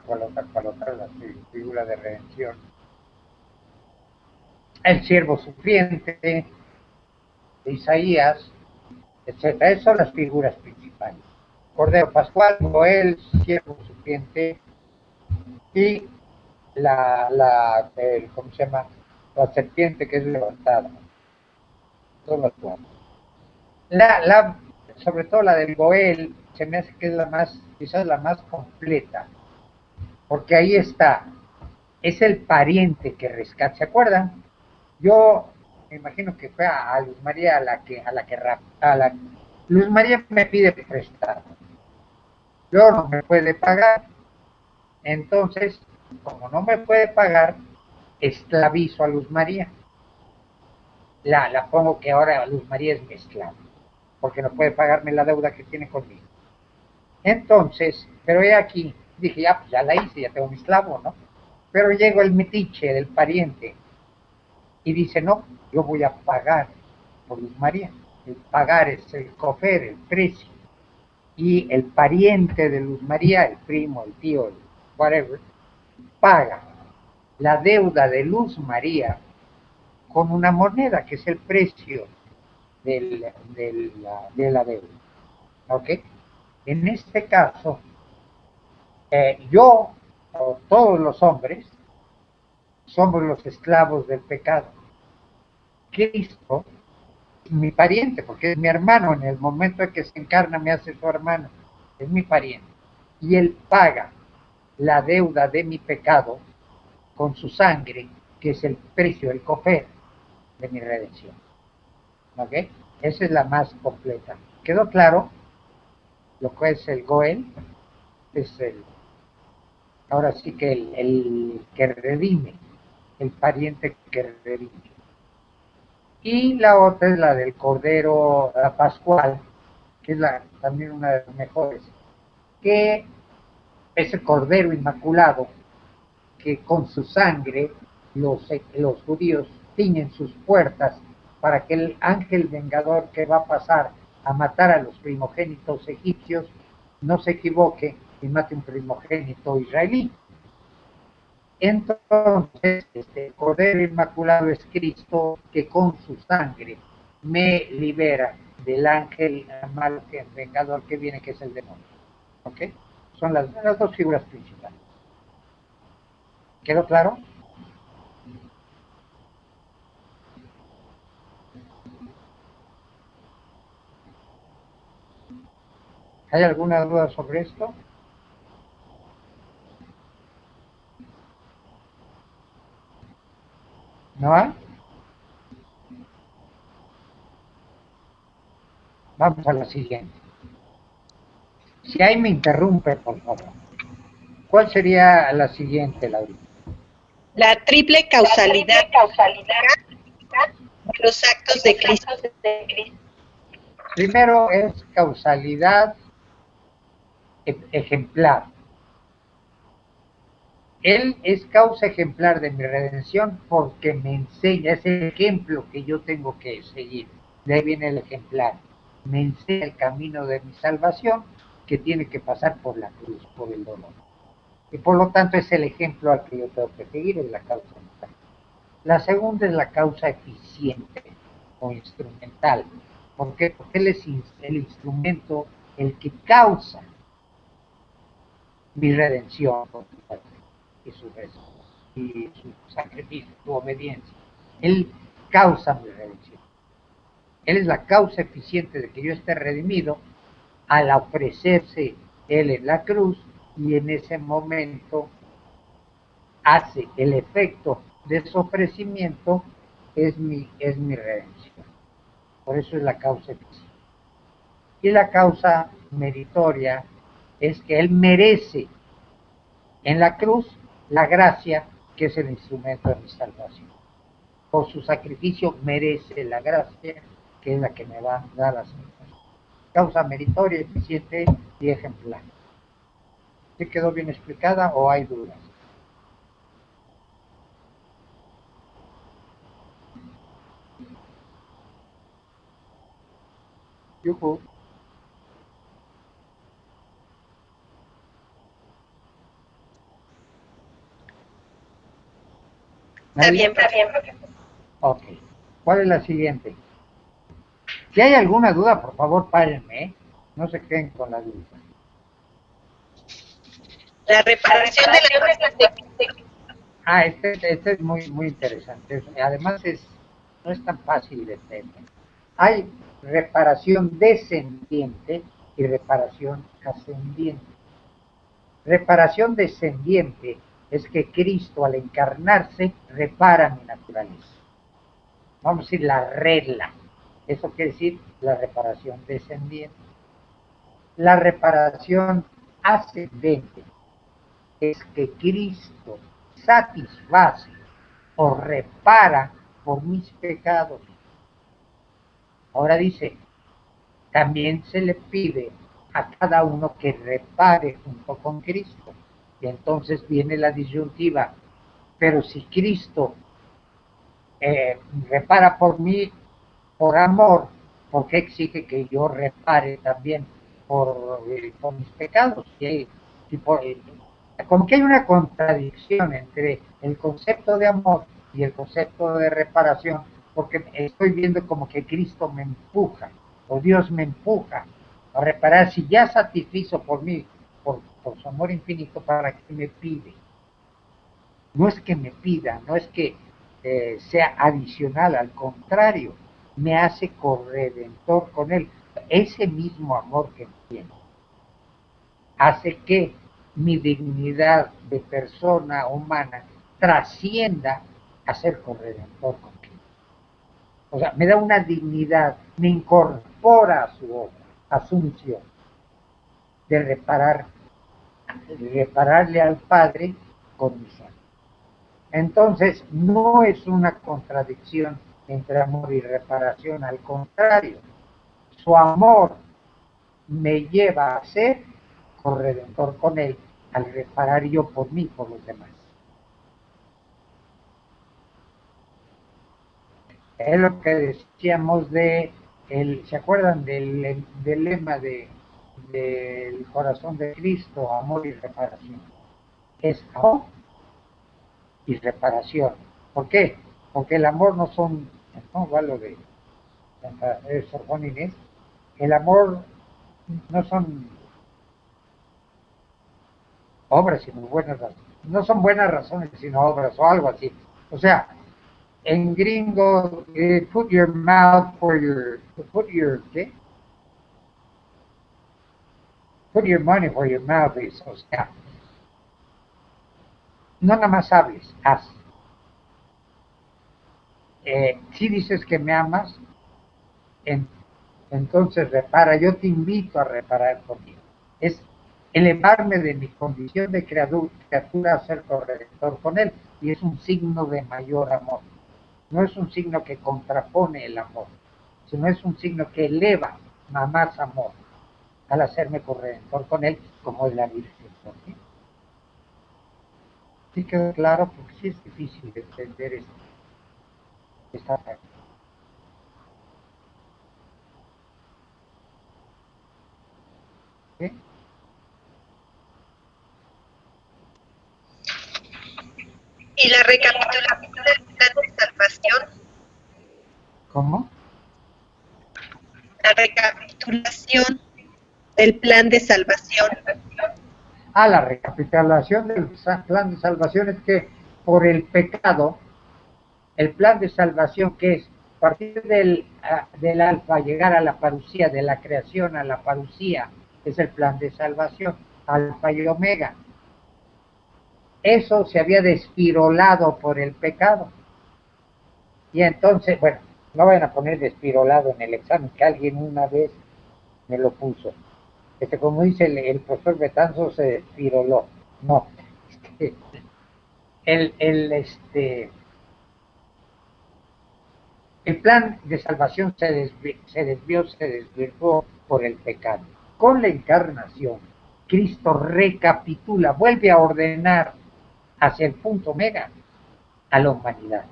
¿cuál otra, la figura de redención? El siervo sufriente de Isaías, etcétera. Esas son las figuras principales. Cordero Pascual, Goel, siervo sufriente y ¿cómo se llama? La serpiente que es levantada. Son las cuatro. Sobre todo la del Goel, se me hace que es quizás la más completa, porque ahí está, es el pariente que rescata. ¿Se acuerdan? Yo me imagino que fue a Luz María Luz María me pide prestado. Yo no me puede pagar, entonces, como no me puede pagar, esclavizo a Luz María. La pongo que ahora Luz María es mi esclava, porque no puede pagarme la deuda que tiene conmigo. Entonces, pero he aquí, dije, pues ya la hice, ya tengo mi esclavo, ¿no? Pero llegó el metiche del pariente y dice, no, yo voy a pagar por Luz María. El pagar es el cofer, el precio. Y el pariente de Luz María, el primo, el tío, el whatever, paga la deuda de Luz María con una moneda que es el precio de la deuda. ¿Ok? En este caso, yo o todos los hombres somos los esclavos del pecado. Cristo, mi pariente, porque es mi hermano, en el momento en que se encarna me hace su hermano, es mi pariente. Y él paga la deuda de mi pecado con su sangre, que es el precio, el cofer de mi redención. ¿Ok? Esa es la más completa. ¿Quedó claro? Lo que es el Goel es ahora sí que el que redime, el pariente que redime. Y la otra es la del Cordero Pascual, que es también una de las mejores, que es el Cordero Inmaculado, que con su sangre los judíos tiñen sus puertas para que el ángel vengador que va a pasar a matar a los primogénitos egipcios no se equivoque y mate un primogénito israelí. Entonces, este Cordero Inmaculado es Cristo que con su sangre me libera del ángel malo vengador que viene, que es el demonio. ¿Ok? Son las dos figuras principales. ¿Quedó claro? ¿Hay alguna duda sobre esto? ¿No hay? Vamos a la siguiente. Si ahí me interrumpe, por favor. ¿Cuál sería la siguiente, Laurita? la triple causalidad de los actos de Cristo. Primero es causalidad ejemplar. Él es causa ejemplar de mi redención porque me enseña, es el ejemplo que yo tengo que seguir. De ahí viene el ejemplar. Me enseña el camino de mi salvación que tiene que pasar por la cruz, por el dolor. Y por lo tanto es el ejemplo al que yo tengo que seguir, es la causa ejemplar. La segunda es la causa eficiente o instrumental. ¿Por qué? Porque él es el instrumento, el que causa mi redención y su sacrificio, su obediencia. Él causa mi redención. Él es la causa eficiente de que yo esté redimido al ofrecerse Él en la cruz y en ese momento hace el efecto de su ofrecimiento, es mi redención. Por eso es la causa eficiente. Y la causa meritoria es que Él merece en la cruz la gracia que es el instrumento de mi salvación. Por su sacrificio merece la gracia que es la que me va a dar la salvación. Causa meritoria, eficiente y ejemplar. ¿Sí quedó bien explicada o hay dudas? Yuhu. Está bien. Ok. ¿Cuál es la siguiente? Si hay alguna duda, por favor, párenme, ¿eh? No se queden con la duda. La reparación de la Este es muy interesante. Además, no es tan fácil de entender. Hay reparación descendiente y reparación ascendiente. Reparación descendiente es que Cristo, al encarnarse, repara mi naturaleza. Vamos a decir la regla. Eso quiere decir la reparación descendiente. La reparación ascendente es que Cristo satisface o repara por mis pecados. Ahora dice, también se le pide a cada uno que repare junto con Cristo. Y entonces viene la disyuntiva, pero si Cristo repara por mí, por amor, ¿por qué exige que yo repare también por mis pecados? Como que hay una contradicción entre el concepto de amor y el concepto de reparación, porque estoy viendo como que Cristo me empuja, o Dios me empuja a reparar, si ya satisfizo por mí, por su amor infinito, ¿para qué me pide? No es que me pida, no es que sea adicional, al contrario, me hace corredentor con Él. Ese mismo amor que tiene hace que mi dignidad de persona humana trascienda a ser corredentor con Cristo. O sea, me da una dignidad, me incorpora a su obra, a su misión de repararle al Padre con mi sangre. Entonces, no es una contradicción entre amor y reparación, al contrario, su amor me lleva a ser corredentor con Él al reparar yo por mí, por los demás. Es lo que decíamos ¿se acuerdan del lema del corazón de Cristo, amor y reparación? Es amor y reparación. ¿Por qué? Porque el amor no son, no va lo de Sor Juan Inés, el amor no son obras, sino buenas razones. No son buenas razones, sino obras, o algo así. O sea, en gringo, put your money where your mouth is. O sea, no nada más hables, haz. Si dices que me amas, entonces repara. Yo te invito a reparar conmigo. Es elevarme de mi condición de criatura a ser corredentor con Él, y es un signo de mayor amor. No es un signo que contrapone el amor, sino es un signo que eleva a más amor al hacerme corredentor con Él, como es la Virgen. ¿Sí? Sí quedó claro, porque sí es difícil de entender esta parte. ¿Sí? Y la recapitulación del plan de salvación. ¿Cómo? La recapitulación del plan de salvación. La recapitulación del plan de salvación es que por el pecado, el plan de salvación que es partir del alfa, llegar a la parucía, de la creación a la parucía, es el plan de salvación, alfa y omega. Eso se había despirolado por el pecado. Y entonces, bueno, no vayan a poner despirolado en el examen, que alguien una vez me lo puso. Como dice el profesor Betanzo, se despiroló. No, el plan de salvación se desvirtuó por el pecado. Con la encarnación, Cristo recapitula, vuelve a ordenar hacia el punto mega a la humanidad.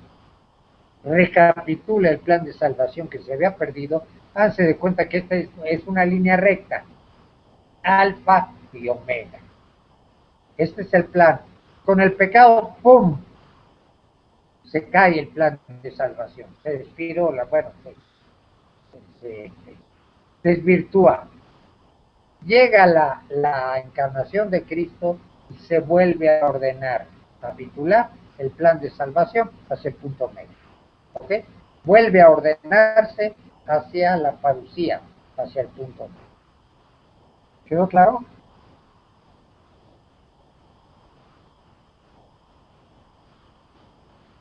Recapitula el plan de salvación que se había perdido. Háganse de cuenta que esta es una línea recta, alfa y omega. Este es el plan. Con el pecado, ¡pum!, se cae el plan de salvación, se despirola, bueno, se desvirtúa. Llega la encarnación de Cristo y se vuelve a ordenar, capitular el plan de salvación hacia el punto medio. ¿Ok? Vuelve a ordenarse hacia la parucía, hacia el punto medio. ¿Quedó claro?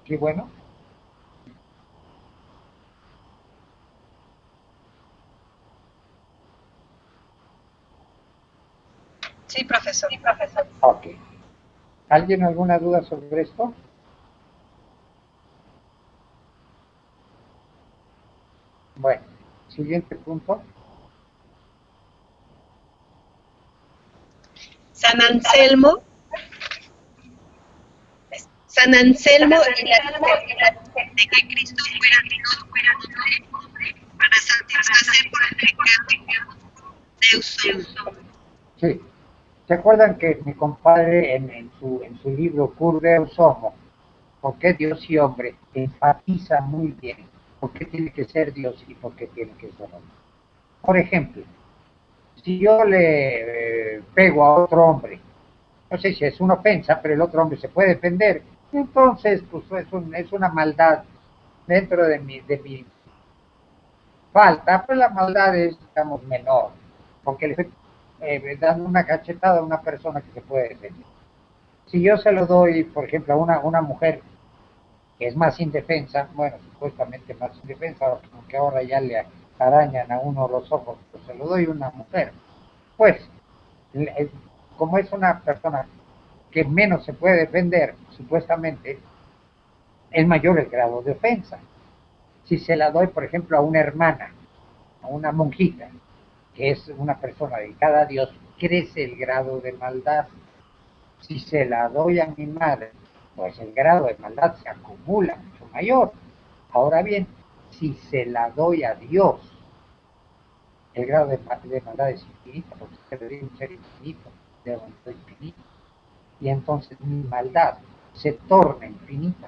Sí, bueno. Sí, profesor. Ok. ¿Alguien alguna duda sobre esto? Bueno, siguiente punto. San Anselmo y la de que Cristo fuera hombre para satisfacer por el pecado de Sí. ¿Se acuerdan que mi compadre en su libro Curveus Homo, por qué Dios y hombre, enfatiza muy bien por qué tiene que ser Dios y por qué tiene que ser hombre? Por ejemplo, si yo le pego a otro hombre, no sé si es una ofensa, pero el otro hombre se puede defender, entonces pues es una maldad dentro de mi falta, pues la maldad es, digamos, menor, porque le estoy dando una cachetada a una persona que se puede defender. Si yo se lo doy, por ejemplo, a una mujer que es más indefensa, bueno, supuestamente más indefensa, aunque ahora ya le arañan a uno los ojos, pues se lo doy a una mujer, pues, como es una persona que menos se puede defender, supuestamente, es mayor el grado de ofensa. Si se la doy, por ejemplo, a una hermana, a una monjita, que es una persona dedicada a Dios, crece el grado de maldad. Si se la doy a mi madre, pues el grado de maldad se acumula mucho mayor. Ahora bien, si se la doy a Dios, el grado de maldad es infinito, porque usted es un ser infinito, de bondad infinito. Y entonces mi maldad se torna infinita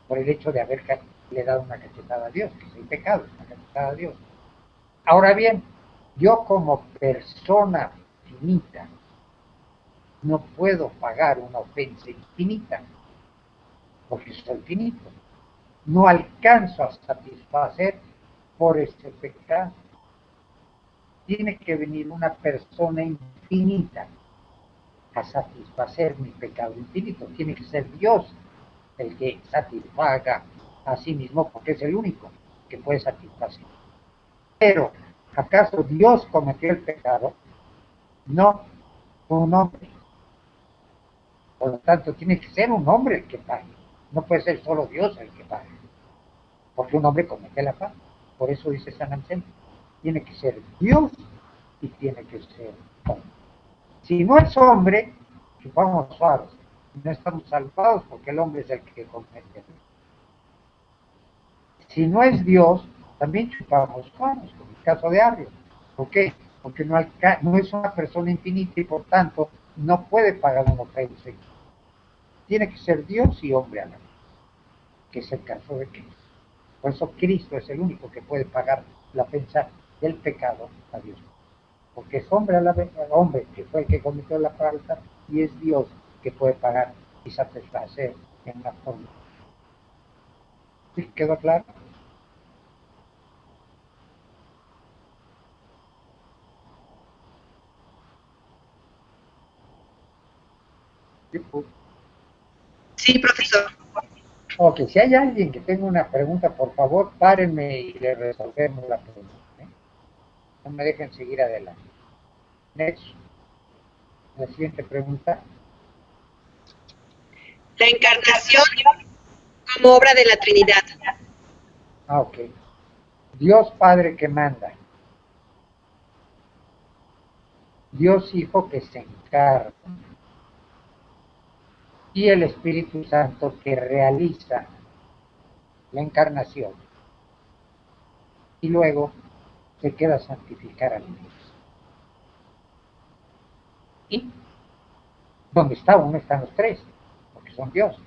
por el hecho de haberle dado una cachetada a Dios, que es el pecado, es una cachetada a Dios. Ahora bien, yo como persona finita no puedo pagar una ofensa infinita, porque soy finito. No alcanzo a satisfacer por ese pecado. Tiene que venir una persona infinita a satisfacer mi pecado infinito. Tiene que ser Dios el que satisfaga a sí mismo, porque es el único que puede satisfacer. Pero, ¿acaso Dios cometió el pecado? No. un hombre. Por lo tanto, tiene que ser un hombre el que pague. No puede ser solo Dios el que pague. Porque un hombre comete la falta. Por eso dice San Anselmo. Tiene que ser Dios y tiene que ser hombre. Si no es hombre, chupamos suaves. No estamos salvados porque el hombre es el que comete. Si no es Dios, también chupamos suaves, como el caso de Arrio. ¿Por qué? Porque no es una persona infinita y por tanto no puede pagar una ofensa. Tiene que ser Dios y hombre a la vez, que es el caso de Cristo. Por eso Cristo es el único que puede pagar la ofensa del pecado a Dios. Porque es hombre a la vez, hombre que fue el que cometió la falta, y es Dios que puede pagar y satisfacer en una forma. ¿Sí? ¿Quedó claro? Sí, profesor. Ok, si hay alguien que tenga una pregunta, por favor, párenme y le resolvemos la pregunta. No me dejen seguir adelante. Next. La siguiente pregunta. La encarnación como obra de la Trinidad. Ok. Dios Padre que manda. Dios Hijo que se encarga. Y el Espíritu Santo que realiza la encarnación. Y luego se queda a santificar a Dios. Y donde está uno están los tres, porque son Dios.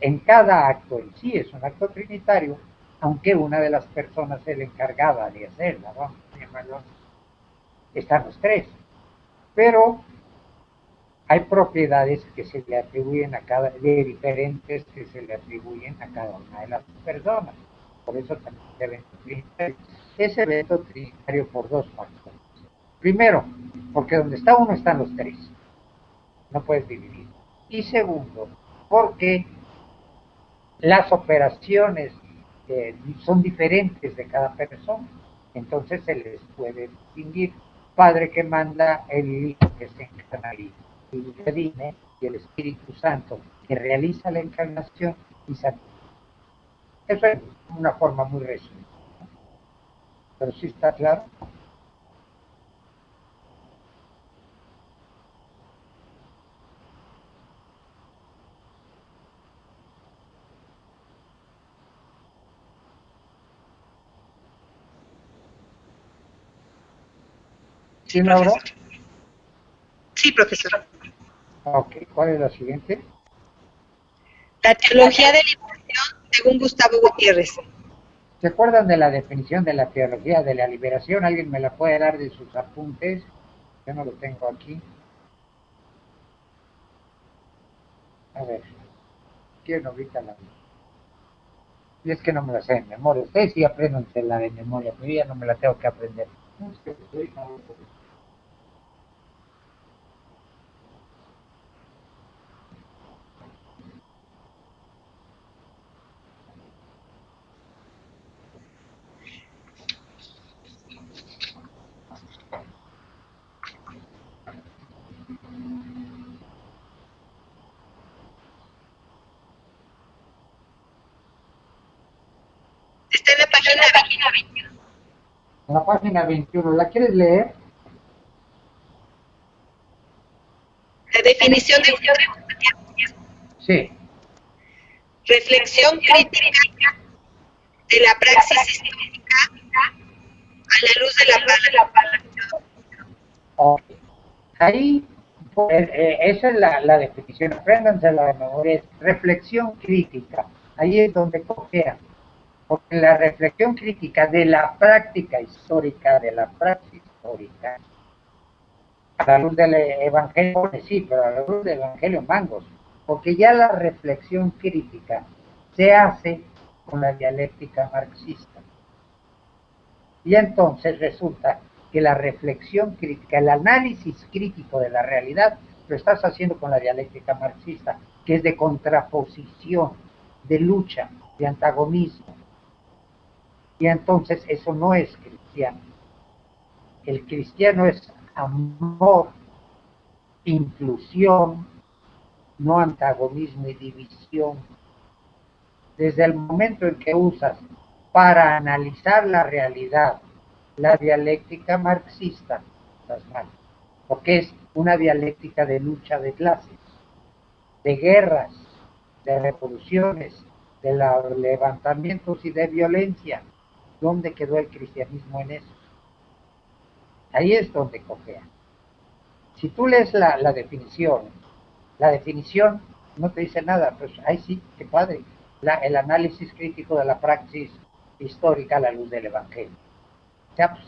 En cada acto en sí es un acto trinitario, aunque una de las personas es la encargada de hacerla, vamos a llamarlo, están los tres. Pero hay propiedades que se le atribuyen a cada, de diferentes que se le atribuyen a cada una de las personas. Por eso también es evento trinitario. Es evento trinitario por dos factores. Primero, porque donde está uno están los tres. No puedes dividir. Y segundo, porque las operaciones son diferentes de cada persona. Entonces se les puede distinguir. Padre que manda, el Hijo que se encarna y redime, y el Espíritu Santo que realiza la encarnación y santifica. Eso es una forma muy resumida. Pero sí está claro. ¿Sí, Laura? Sí, profesor. Ok, ¿cuál es la siguiente? La teología de liberación según Gustavo Gutiérrez. ¿Se acuerdan de la definición de la teología de la liberación? ¿Alguien me la puede dar de sus apuntes? Yo no lo tengo aquí. A ver, ¿quién ahorita la? Y es que no me la sé de memoria. Ustedes sí apréndanse la de memoria, pero yo ya no me la tengo que aprender. Está en la página 21. En la página 21, ¿la quieres leer? La definición de Sí. reflexión crítica de la praxis histórica a la luz de la palabra. Okay. Ahí, esa es la definición, apréndanse la de memoria, es reflexión crítica. Ahí es donde cojea. Porque la reflexión crítica de la práctica histórica, de la praxis histórica, a la luz del Evangelio, sí, pero a la luz del Evangelio mangos, porque ya la reflexión crítica se hace con la dialéctica marxista. Y entonces resulta que la reflexión crítica, el análisis crítico de la realidad, lo estás haciendo con la dialéctica marxista, que es de contraposición, de lucha, de antagonismo. Y entonces eso no es cristiano. El cristiano es amor inclusión, no antagonismo y división. Desde el momento en que usas para analizar la realidad la dialéctica marxista, estás mal, porque es una dialéctica de lucha de clases, de guerras, de revoluciones, de levantamientos y de violencia. ¿Dónde quedó el cristianismo en eso? Ahí es donde cojea. Si tú lees la definición no te dice nada, pues ahí sí, qué padre. El análisis crítico de la praxis histórica a la luz del Evangelio. Ya, pues,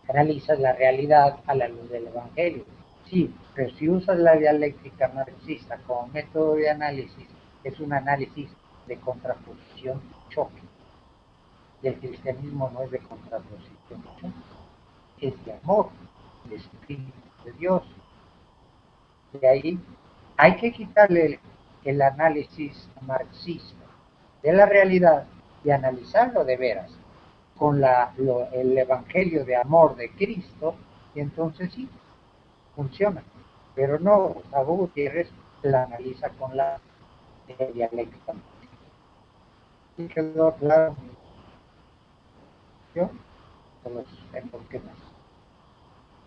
analizas la realidad a la luz del Evangelio. Sí, pero si usas la dialéctica marxista como método de análisis, es un análisis de contraposición, choque. Y el cristianismo no es de contraposición, choque. Es de amor, de espíritu de Dios. De ahí hay que quitarle el análisis marxista de la realidad y analizarlo de veras con el evangelio de amor de Cristo, y entonces sí, funciona. Pero no, Gustavo Gutiérrez la analiza con la dialéctica. ¿Sí quedó claro? ¿Yo? ¿Por qué más?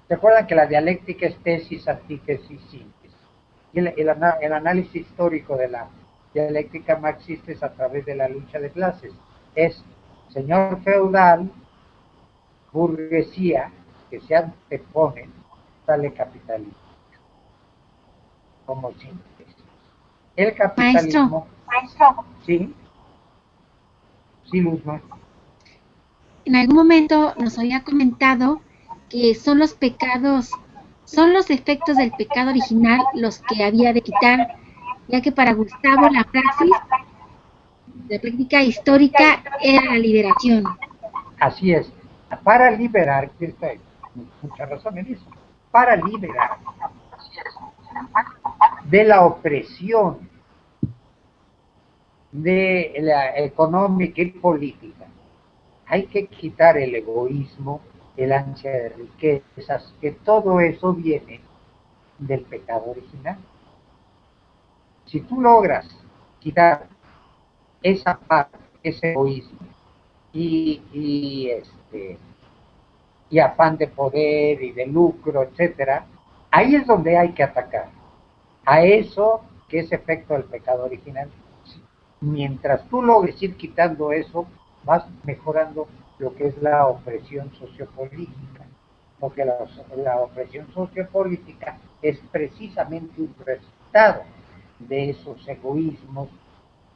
¿Se acuerdan que la dialéctica es tesis, antítesis, síntesis? Y el análisis histórico de la dialéctica marxista es a través de la lucha de clases. Es señor feudal, burguesía, que se antepone, sale capitalismo. Como síntesis. El capitalismo... Maestro. Sí. Sí, Luzma. En algún momento nos había comentado que son los pecados, son los efectos del pecado original los que había de quitar, ya que para Gustavo la praxis, la práctica histórica era la liberación. Así es. Para liberar, mucha razón en eso, para liberar de la opresión de la económica y política, hay que quitar el egoísmo, el ansia de riquezas, que todo eso viene del pecado original. Si tú logras quitar esa parte, ese egoísmo y afán de poder y de lucro, etcétera, ahí es donde hay que atacar a eso que es efecto del pecado original. Mientras tú logres ir quitando eso, vas mejorando lo que es la opresión sociopolítica, porque la opresión sociopolítica es precisamente un resultado de esos egoísmos,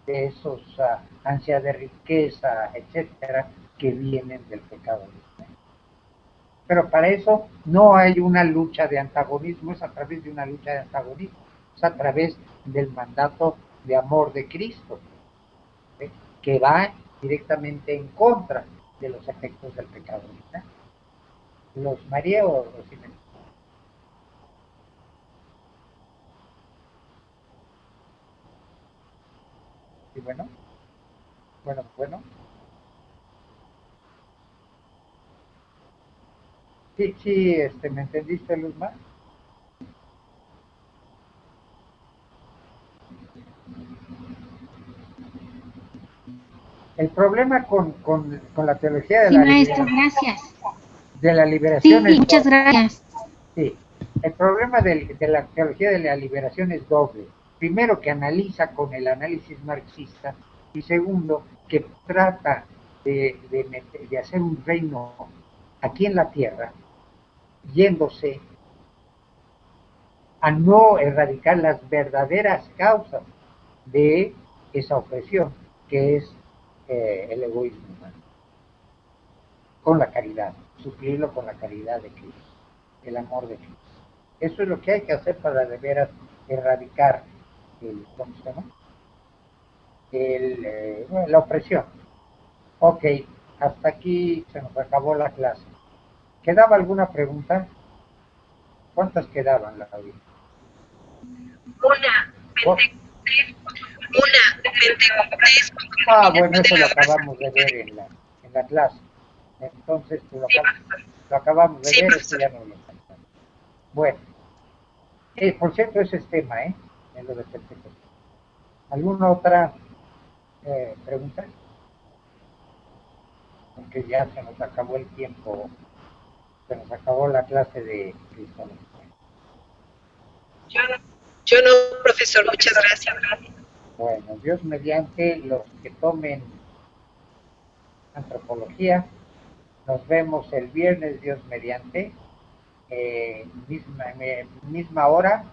de esos ansias de riqueza, etcétera, que vienen del pecado original. Pero para eso no hay una lucha de antagonismo, es a través de una lucha de antagonismo, es a través del mandato de amor de Cristo, que va directamente en contra de los efectos del pecado original. ¿Los mareé o los me... ¿Sí, bueno? Bueno. Sí, ¿me entendiste, Luzma? El problema con la teología de sí, la maestro, liberación, gracias. De la liberación sí, es muchas doble. gracias. Sí, el problema de la teología de la liberación es doble. Primero, que analiza con el análisis marxista, y segundo, que trata de hacer un reino aquí en la tierra, yéndose a no erradicar las verdaderas causas de esa opresión, que es el egoísmo humano, con la caridad, suplirlo con la caridad de Cristo, el amor de Cristo. Eso es lo que hay que hacer para de veras erradicar ¿cómo se llama? La opresión. Ok, hasta aquí se nos acabó la clase. ¿Quedaba alguna pregunta? ¿Cuántas quedaban, Laura? Bueno, eso lo acabamos de ver en la clase. Entonces, lo acabamos de ver, esto ya no lo faltamos. Bueno, Por cierto, ese es tema, en lo de Pentecostés. ¿Alguna otra pregunta? Porque ya se nos acabó el tiempo, se nos acabó la clase de cristología. Yo no, profesor, muchas gracias. Bueno, Dios mediante, los que tomen antropología, nos vemos el viernes, Dios mediante, misma hora,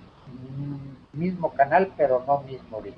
mismo canal, pero no mismo día.